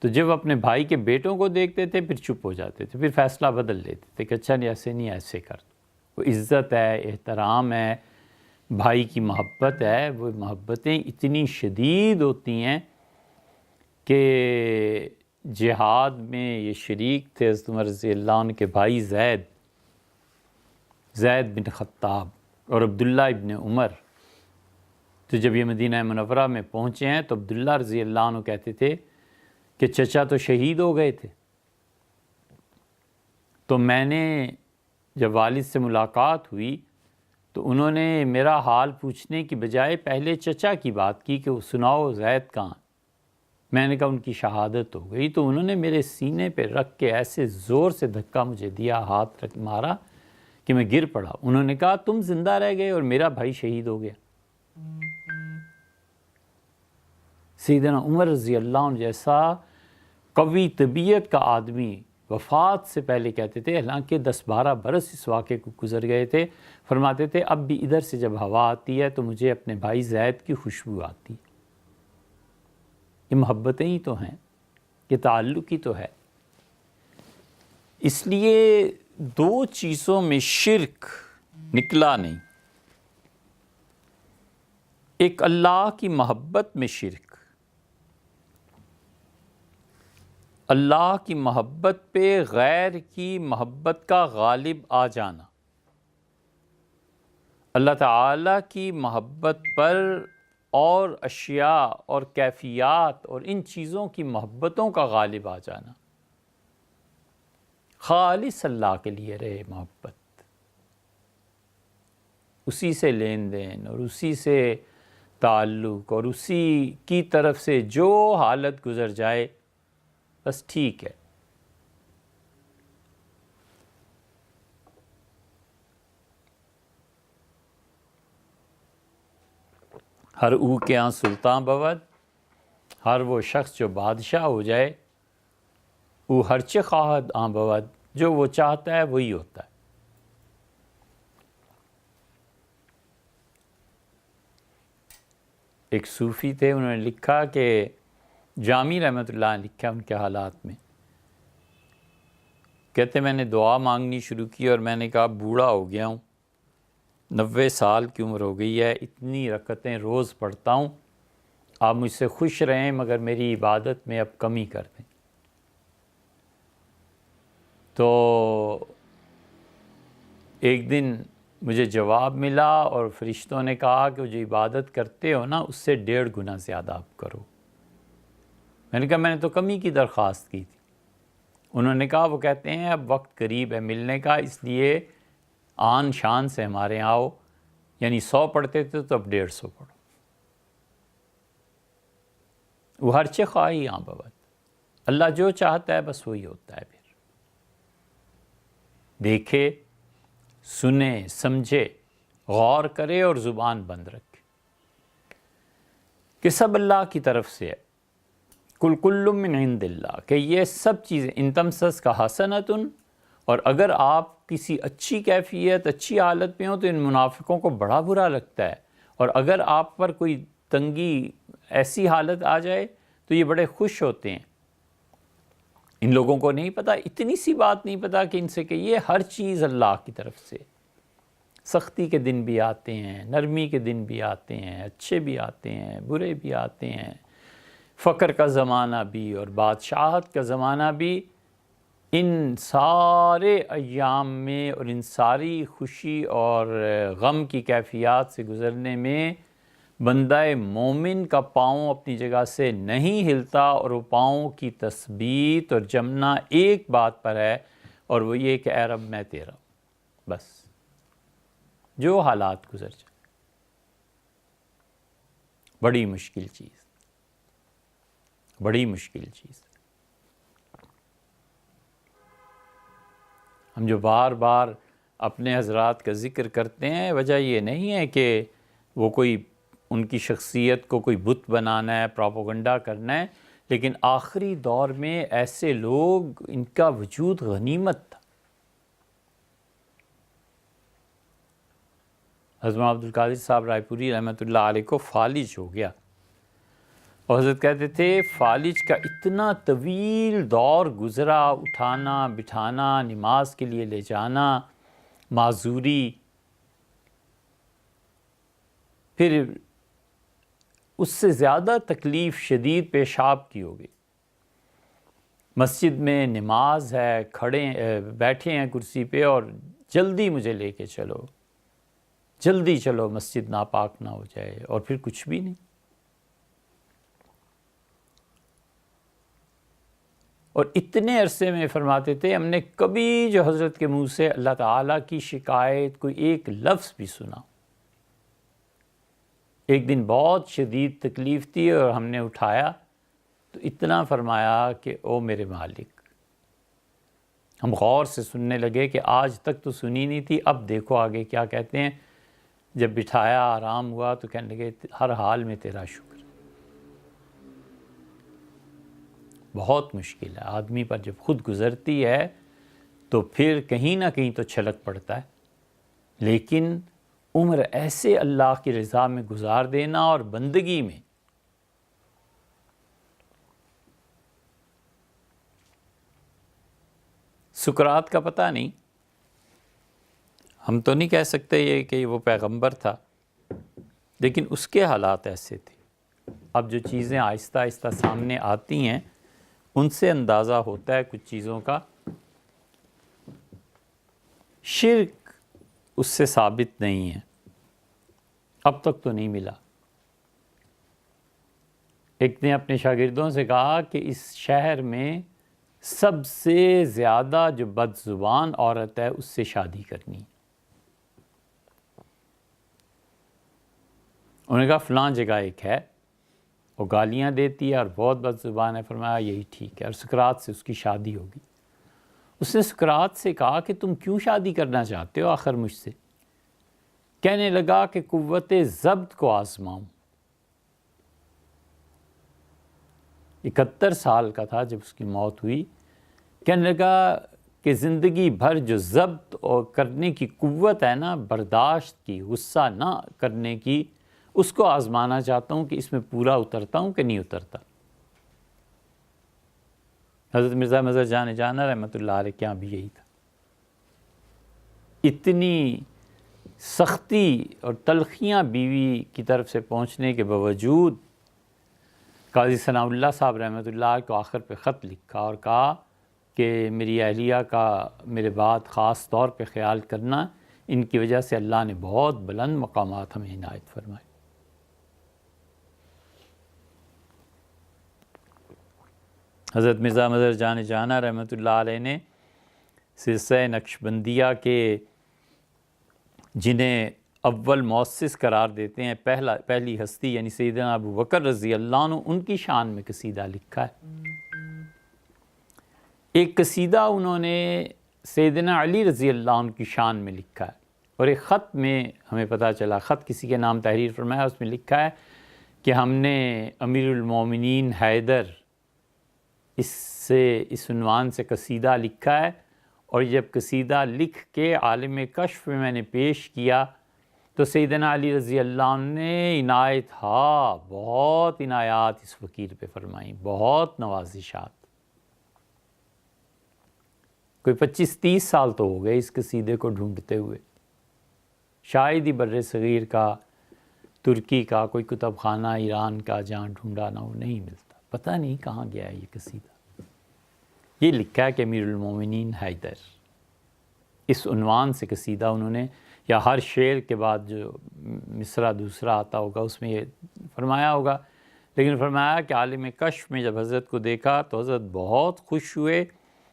تو جب اپنے بھائی کے بیٹوں کو دیکھتے تھے پھر چپ ہو جاتے تھے، پھر فیصلہ بدل لیتے تھے کہ اچھا نہیں، ایسے نہیں، ایسے کر۔ وہ عزت ہے، احترام ہے، بھائی کی محبت ہے۔ وہ محبتیں اتنی شدید ہوتی ہیں کہ جہاد میں یہ شریک تھے حضرت عمر رضی اللہ عنہ کے بھائی زید بن خطاب اور عبداللہ ابن عمر۔ تو جب یہ مدینہ منورہ میں پہنچے ہیں تو عبداللہ رضی اللہ عنہ کہتے تھے کہ چچا تو شہید ہو گئے تھے، تو میں نے جب والد سے ملاقات ہوئی تو انہوں نے میرا حال پوچھنے کی بجائے پہلے چچا کی بات کی کہ وہ سناؤ زید کہاں؟ میں نے کہا ان کی شہادت ہو گئی۔ تو انہوں نے میرے سینے پہ رکھ کے ایسے زور سے دھکا مجھے دیا، ہاتھ مارا کہ میں گر پڑا۔ انہوں نے کہا تم زندہ رہ گئے اور میرا بھائی شہید ہو گیا۔ سیدنا عمر رضی اللہ عنہ جیسا قوی طبیعت کا آدمی وفات سے پہلے کہتے تھے، حالانکہ 10-12 برس اس واقعے کو گزر گئے تھے، فرماتے تھے اب بھی ادھر سے جب ہوا آتی ہے تو مجھے اپنے بھائی زید کی خوشبو آتی ہے۔ یہ محبتیں ہی تو ہیں، یہ تعلق ہی تو ہے۔ اس لیے دو چیزوں میں شرک نکلا نہیں، ایک اللہ کی محبت میں شرک، اللہ کی محبت پہ غیر کی محبت کا غالب آ جانا، اللہ تعالیٰ کی محبت پر اور اشیاء اور کیفیات اور ان چیزوں کی محبتوں کا غالب آ جانا، خالص اللہ کے لیے رہے محبت، اسی سے لین دین اور اسی سے تعلق اور اسی کی طرف سے جو حالت گزر جائے بس ٹھیک ہے۔ ہر او کے ہاں سلطان بود، ہر وہ شخص جو بادشاہ ہو جائے، او ہر چه خواہد آن بود، جو وہ چاہتا ہے وہی ہوتا ہے۔ ایک صوفی تھے، انہوں نے لکھا کہ جامی رحمۃ اللہ نے لکھا ان کے حالات میں، کہتے میں نے دعا مانگنی شروع کی اور میں نے کہا بوڑھا ہو گیا ہوں، 90 سال کی عمر ہو گئی ہے، اتنی رکعتیں روز پڑھتا ہوں، آپ مجھ سے خوش رہیں مگر میری عبادت میں اب کمی کر دیں۔ تو ایک دن مجھے جواب ملا اور فرشتوں نے کہا کہ جو عبادت کرتے ہو نا اس سے 1.5 گنا زیادہ آپ کرو۔ میں نے کہا میں نے تو کمی کی درخواست کی تھی۔ انہوں نے کہا وہ کہتے ہیں اب وقت قریب ہے ملنے کا، اس لیے آن شان سے ہمارے یہاں آؤ، یعنی 100 پڑھتے تھے تو اب 150 پڑھو۔ وہ ہر چه خواہی آن بود، اللہ جو چاہتا ہے بس وہی ہوتا ہے۔ پھر دیکھے، سنے، سمجھے، غور کرے اور زبان بند رکھے کہ سب اللہ کی طرف سے ہے، کل کل من عند اللہ، کہ یہ سب چیزیں ان تمسس کا حسنۃ، اور اگر آپ کسی اچھی کیفیت اچھی حالت میں ہو تو ان منافقوں کو بڑا برا لگتا ہے، اور اگر آپ پر کوئی تنگی ایسی حالت آ جائے تو یہ بڑے خوش ہوتے ہیں۔ ان لوگوں کو نہیں پتہ، اتنی سی بات نہیں پتہ کہ ان سے کہیے ہر چیز اللہ کی طرف سے، سختی کے دن بھی آتے ہیں، نرمی کے دن بھی آتے ہیں، اچھے بھی آتے ہیں، برے بھی آتے ہیں، فقر کا زمانہ بھی اور بادشاہت کا زمانہ بھی، ان سارے ایام میں اور ان ساری خوشی اور غم کی کیفیات سے گزرنے میں بندہ مومن کا پاؤں اپنی جگہ سے نہیں ہلتا، اور وہ پاؤں کی تثبیت اور جمنا ایک بات پر ہے، اور وہ یہ کہ اے رب میں تیرا ہوں، بس جو حالات گزر جائیں۔ بڑی مشکل چیز، بڑی مشکل چیز۔ ہم جو بار بار اپنے حضرات کا ذکر کرتے ہیں، وجہ یہ نہیں ہے کہ وہ کوئی ان کی شخصیت کو کوئی بت بنانا ہے، پروپیگنڈا کرنا ہے، لیکن آخری دور میں ایسے لوگ، ان کا وجود غنیمت تھا۔ حضرت عبد القادر صاحب رائے پوری رحمۃ اللہ علیہ کو فالج ہو گیا، اور حضرت کہتے تھے فالج کا اتنا طویل دور گزرا، اٹھانا بٹھانا، نماز کے لیے لے جانا، معذوری، پھر اس سے زیادہ تکلیف شدید پیشاب کی ہوگی۔ مسجد میں نماز ہے، کھڑے بیٹھے ہیں کرسی پہ، اور جلدی مجھے لے کے چلو، جلدی چلو مسجد ناپاک نہ ہو جائے، اور پھر کچھ بھی نہیں۔ اور اتنے عرصے میں فرماتے تھے ہم نے کبھی جو حضرت کے منہ سے اللہ تعالیٰ کی شکایت کوئی ایک لفظ بھی سنا۔ ایک دن بہت شدید تکلیف تھی اور ہم نے اٹھایا تو اتنا فرمایا کہ او میرے مالک، ہم غور سے سننے لگے کہ آج تک تو سنی نہیں تھی، اب دیکھو آگے کیا کہتے ہیں۔ جب بٹھایا، آرام ہوا تو کہنے لگے ہر حال میں تیرا شکر۔ بہت مشکل ہے، آدمی پر جب خود گزرتی ہے تو پھر کہیں نہ کہیں تو چھلک پڑتا ہے، لیکن عمر ایسے اللہ کی رضا میں گزار دینا اور بندگی میں، سکرات کا پتہ نہیں، ہم تو نہیں کہہ سکتے یہ کہ وہ پیغمبر تھا، لیکن اس کے حالات ایسے تھے۔ اب جو چیزیں آہستہ آہستہ سامنے آتی ہیں ان سے اندازہ ہوتا ہے کچھ چیزوں کا. شرک اس سے ثابت نہیں ہے، اب تک تو نہیں ملا. ایک نے اپنے شاگردوں سے کہا کہ اس شہر میں سب سے زیادہ جو بد زبان عورت ہے اس سے شادی کرنی. انہوں نے کہا فلاں جگہ ایک ہے، وہ گالیاں دیتی ہے اور بہت بد زبان ہے. فرمایا یہی ٹھیک ہے، اور سقراط سے اس کی شادی ہوگی. اس نے سقراط سے کہا کہ تم کیوں شادی کرنا چاہتے ہو آخر مجھ سے؟ کہنے لگا کہ قوت ضبط کو آزماؤں. 71 سال کا تھا جب اس کی موت ہوئی. کہنے لگا کہ زندگی بھر جو ضبط اور کرنے کی قوت ہے نا، برداشت کی، غصہ نہ کرنے کی، اس کو آزمانا چاہتا ہوں کہ اس میں پورا اترتا ہوں کہ نہیں اترتا. حضرت مرزا مظہر جان جانا رحمۃ اللہ علیہ کے یہاں بھی یہی تھا. اتنی سختی اور تلخیاں بیوی کی طرف سے پہنچنے کے باوجود قاضی ثناء اللہ صاحب رحمۃ اللہ علیہ کو آخر پہ خط لکھا اور کہا کہ میری اہلیہ کا میرے بعد خاص طور پہ خیال کرنا، ان کی وجہ سے اللہ نے بہت بلند مقامات ہمیں عنایت فرمائے. حضرت مرزا مظہر جان جانا رحمۃ اللہ علیہ نے سلسلہ نقشبندیہ کے جنہیں اول مؤسس قرار دیتے ہیں، پہلی ہستی یعنی سیدنا ابو بکر رضی اللہ عنہ، ان کی شان میں قصیدہ لکھا ہے. ایک قصیدہ انہوں نے سیدنا علی رضی اللہ عنہ کی شان میں لکھا ہے، اور ایک خط میں ہمیں پتہ چلا، خط کسی کے نام تحریر فرمایا، اس میں لکھا ہے کہ ہم نے امیر المومنین حیدر اس عنوان سے قصیدہ لکھا ہے، اور جب قصیدہ لکھ کے عالم کشف میں نے پیش کیا تو سیدنا علی رضی اللہ عنہ نے بہت عنایات اس فقیر پہ فرمائیں، بہت نوازشات. کوئی 25-30 سال تو ہو گئے اس قصیدے کو ڈھونڈتے ہوئے. شاید ہی بر صغیر کا، ترکی کا کوئی کتب خانہ ایران کا جہاں ڈھونڈا نہ ہو، نہیں ملتا. پتہ نہیں کہاں گیا ہے یہ قصیدہ. یہ لکھا ہے کہ امیر المومنین حیدر، اس عنوان سے قصیدہ انہوں نے، یا ہر شعر کے بعد جو مصرع دوسرا آتا ہوگا اس میں یہ فرمایا ہوگا، لیکن فرمایا کہ عالم کشف میں جب حضرت کو دیکھا تو حضرت بہت خوش ہوئے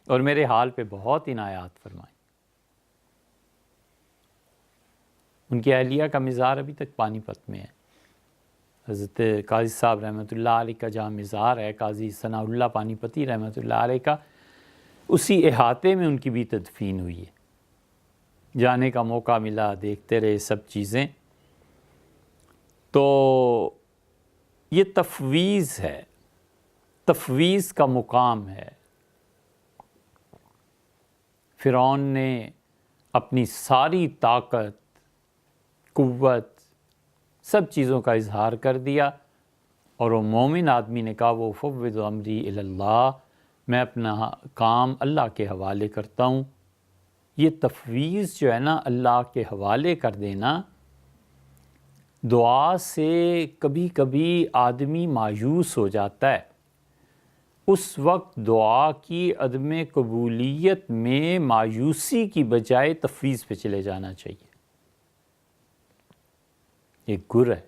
اور میرے حال پہ بہت عنایات فرمائیں. ان کی اہلیہ کا مزار ابھی تک پانی پت میں ہے. حضرت قاضی صاحب رحمۃ اللہ علیہ کا جہاں مزار ہے، قاضی ثناء اللہ پانی پتی رحمۃ اللہ علیہ کا، اسی احاطے میں ان کی بھی تدفین ہوئی ہے. جانے کا موقع ملا، دیکھتے رہے سب چیزیں. تو یہ تفویض ہے، تفویض کا مقام ہے. فرعون نے اپنی ساری طاقت، قوت، سب چیزوں کا اظہار کر دیا، اور وہ مومن آدمی نے کہا وہ فوض امری الی اللہ، میں اپنا کام اللہ کے حوالے کرتا ہوں. یہ تفویض جو ہے نا، اللہ کے حوالے کر دینا، دعا سے کبھی کبھی آدمی مایوس ہو جاتا ہے. اس وقت دعا کی عدم قبولیت میں مایوسی کی بجائے تفویض پہ چلے جانا چاہیے. ایک گر ہے.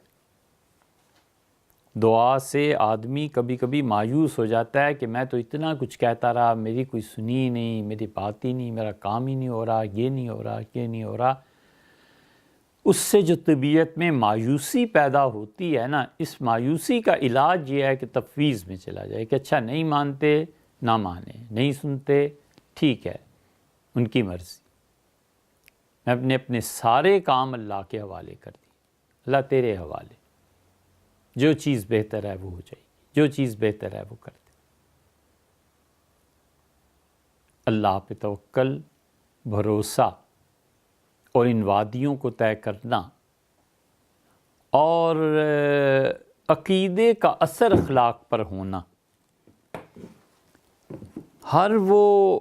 دعا سے آدمی کبھی کبھی مایوس ہو جاتا ہے کہ میں تو اتنا کچھ کہتا رہا، میری کوئی سنی نہیں، میری بات ہی نہیں، میرا کام ہی نہیں ہو رہا، یہ نہیں ہو رہا، یہ نہیں ہو رہا. اس سے جو طبیعت میں مایوسی پیدا ہوتی ہے نا، اس مایوسی کا علاج یہ ہے کہ تفویض میں چلا جائے کہ اچھا نہیں مانتے نہ مانے، نہیں سنتے ٹھیک ہے، ان کی مرضی. میں اپنے سارے کام اللہ کے حوالے کر دی. اللہ تیرے حوالے، جو چیز بہتر ہے وہ ہو جائے گی، جو چیز بہتر ہے وہ کر دے. اللہ پہ توکل، بھروسہ، اور ان وادیوں کو طے کرنا، اور عقیدے کا اثر اخلاق پر ہونا. ہر وہ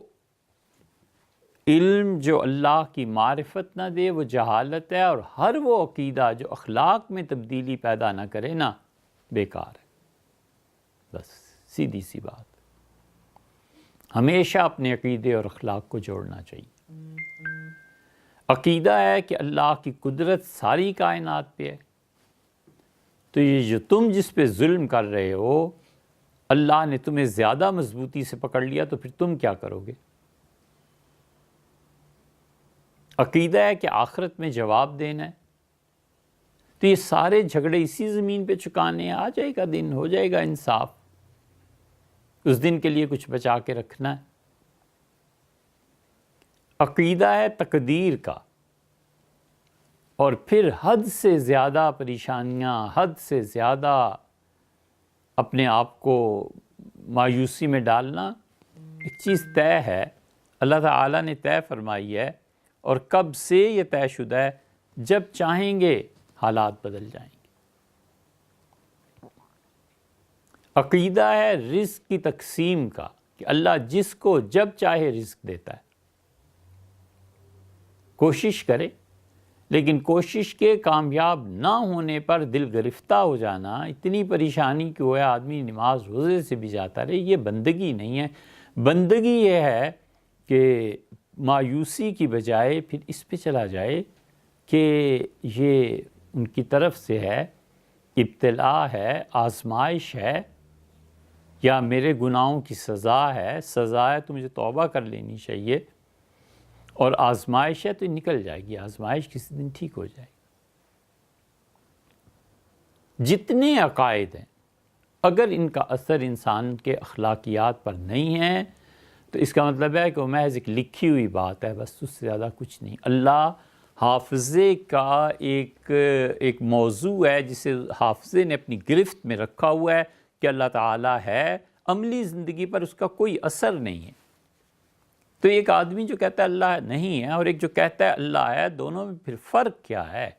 علم جو اللہ کی معرفت نہ دے وہ جہالت ہے، اور ہر وہ عقیدہ جو اخلاق میں تبدیلی پیدا نہ کرے نا، بیکار ہے. بس سیدھی سی بات. ہمیشہ اپنے عقیدے اور اخلاق کو جوڑنا چاہیے۔ عقیدہ ہے کہ اللہ کی قدرت ساری کائنات پہ ہے، تو یہ جو تم جس پہ ظلم کر رہے ہو، اللہ نے تمہیں زیادہ مضبوطی سے پکڑ لیا تو پھر تم کیا کرو گے؟ عقیدہ ہے کہ آخرت میں جواب دینا ہے، تو یہ سارے جھگڑے اسی زمین پہ چکانے ہیں، آ جائے گا دن، ہو جائے گا انصاف، اس دن کے لیے کچھ بچا کے رکھنا ہے۔ عقیدہ ہے تقدیر کا، اور پھر حد سے زیادہ پریشانیاں، حد سے زیادہ اپنے آپ کو مایوسی میں ڈالنا، ایک چیز طے ہے، اللہ تعالیٰ نے طے فرمائی ہے، اور کب سے یہ طے شدہ ہے، جب چاہیں گے حالات بدل جائیں گے۔ عقیدہ ہے رزق کی تقسیم کا، کہ اللہ جس کو جب چاہے رزق دیتا ہے، کوشش کرے، لیکن کوشش کے کامیاب نہ ہونے پر دل گرفتہ ہو جانا، اتنی پریشانی کہ وہ آدمی نماز روزے سے بھی جاتا رہے، یہ بندگی نہیں ہے۔ بندگی یہ ہے کہ مایوسی کی بجائے پھر اس پہ چلا جائے کہ یہ ان کی طرف سے ہے، ابتلا ہے، آزمائش ہے، یا میرے گناہوں کی سزا ہے تو مجھے توبہ کر لینی چاہیے، اور آزمائش ہے تو نکل جائے گی، آزمائش کسی دن ٹھیک ہو جائے گی۔ جتنے عقائد ہیں، اگر ان کا اثر انسان کے اخلاقیات پر نہیں ہے تو اس کا مطلب ہے کہ وہ محض ایک لکھی ہوئی بات ہے، بس اس سے زیادہ کچھ نہیں۔ اللہ حافظے کا ایک موضوع ہے جسے حافظے نے اپنی گرفت میں رکھا ہوا ہے کہ اللہ تعالیٰ ہے، عملی زندگی پر اس کا کوئی اثر نہیں ہے۔ تو ایک آدمی جو کہتا ہے اللہ نہیں ہے اور ایک جو کہتا ہے اللہ ہے، دونوں میں پھر فرق کیا ہے؟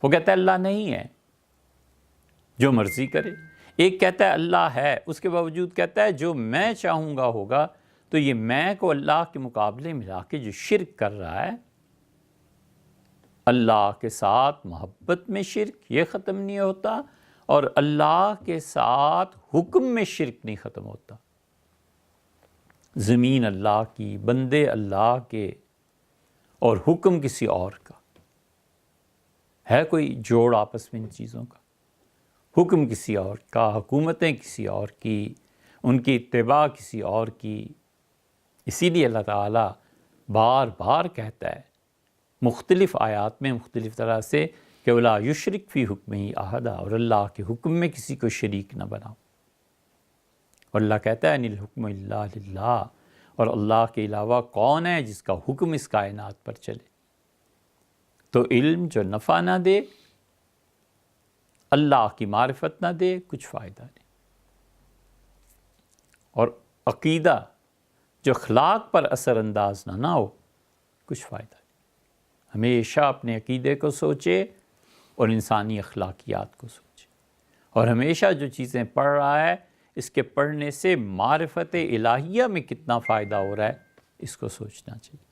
وہ کہتا ہے اللہ نہیں ہے، جو مرضی کرے۔ ایک کہتا ہے اللہ ہے، اس کے باوجود کہتا ہے جو میں چاہوں گا ہوگا۔ تو یہ میں کو اللہ کے مقابلے میں لا کے جو شرک کر رہا ہے، اللہ کے ساتھ محبت میں شرک، یہ ختم نہیں ہوتا، اور اللہ کے ساتھ حکم میں شرک نہیں ختم ہوتا۔ زمین اللہ کی، بندے اللہ کے، اور حکم کسی اور کا۔ ہے کوئی جوڑ آپس میں ان چیزوں کا؟ حکم کسی اور کا، حکومتیں کسی اور کی، ان کی اتباع کسی اور کی۔ اسی لیے اللہ تعالیٰ بار بار کہتا ہے مختلف آیات میں مختلف طرح سے کہ وَلَا يُشْرِكْ فِي حُكْمِهِ أَحَدًا، اور اللہ کے حکم میں کسی کو شریک نہ بناؤ۔ اور اللہ کہتا ہے ان الحکم الا للہ، اور اللہ کے علاوہ کون ہے جس کا حکم اس کائنات پر چلے؟ تو علم جو نفع نہ دے، اللہ کی معرفت نہ دے، کچھ فائدہ نہیں۔ اور عقیدہ جو اخلاق پر اثر انداز نہ ہو، کچھ فائدہ نہیں۔ ہمیشہ اپنے عقیدے کو سوچے اور انسانی اخلاقیات کو سوچے، اور ہمیشہ جو چیزیں پڑھ رہا ہے اس کے پڑھنے سے معرفت الہیہ میں کتنا فائدہ ہو رہا ہے، اس کو سوچنا چاہیے۔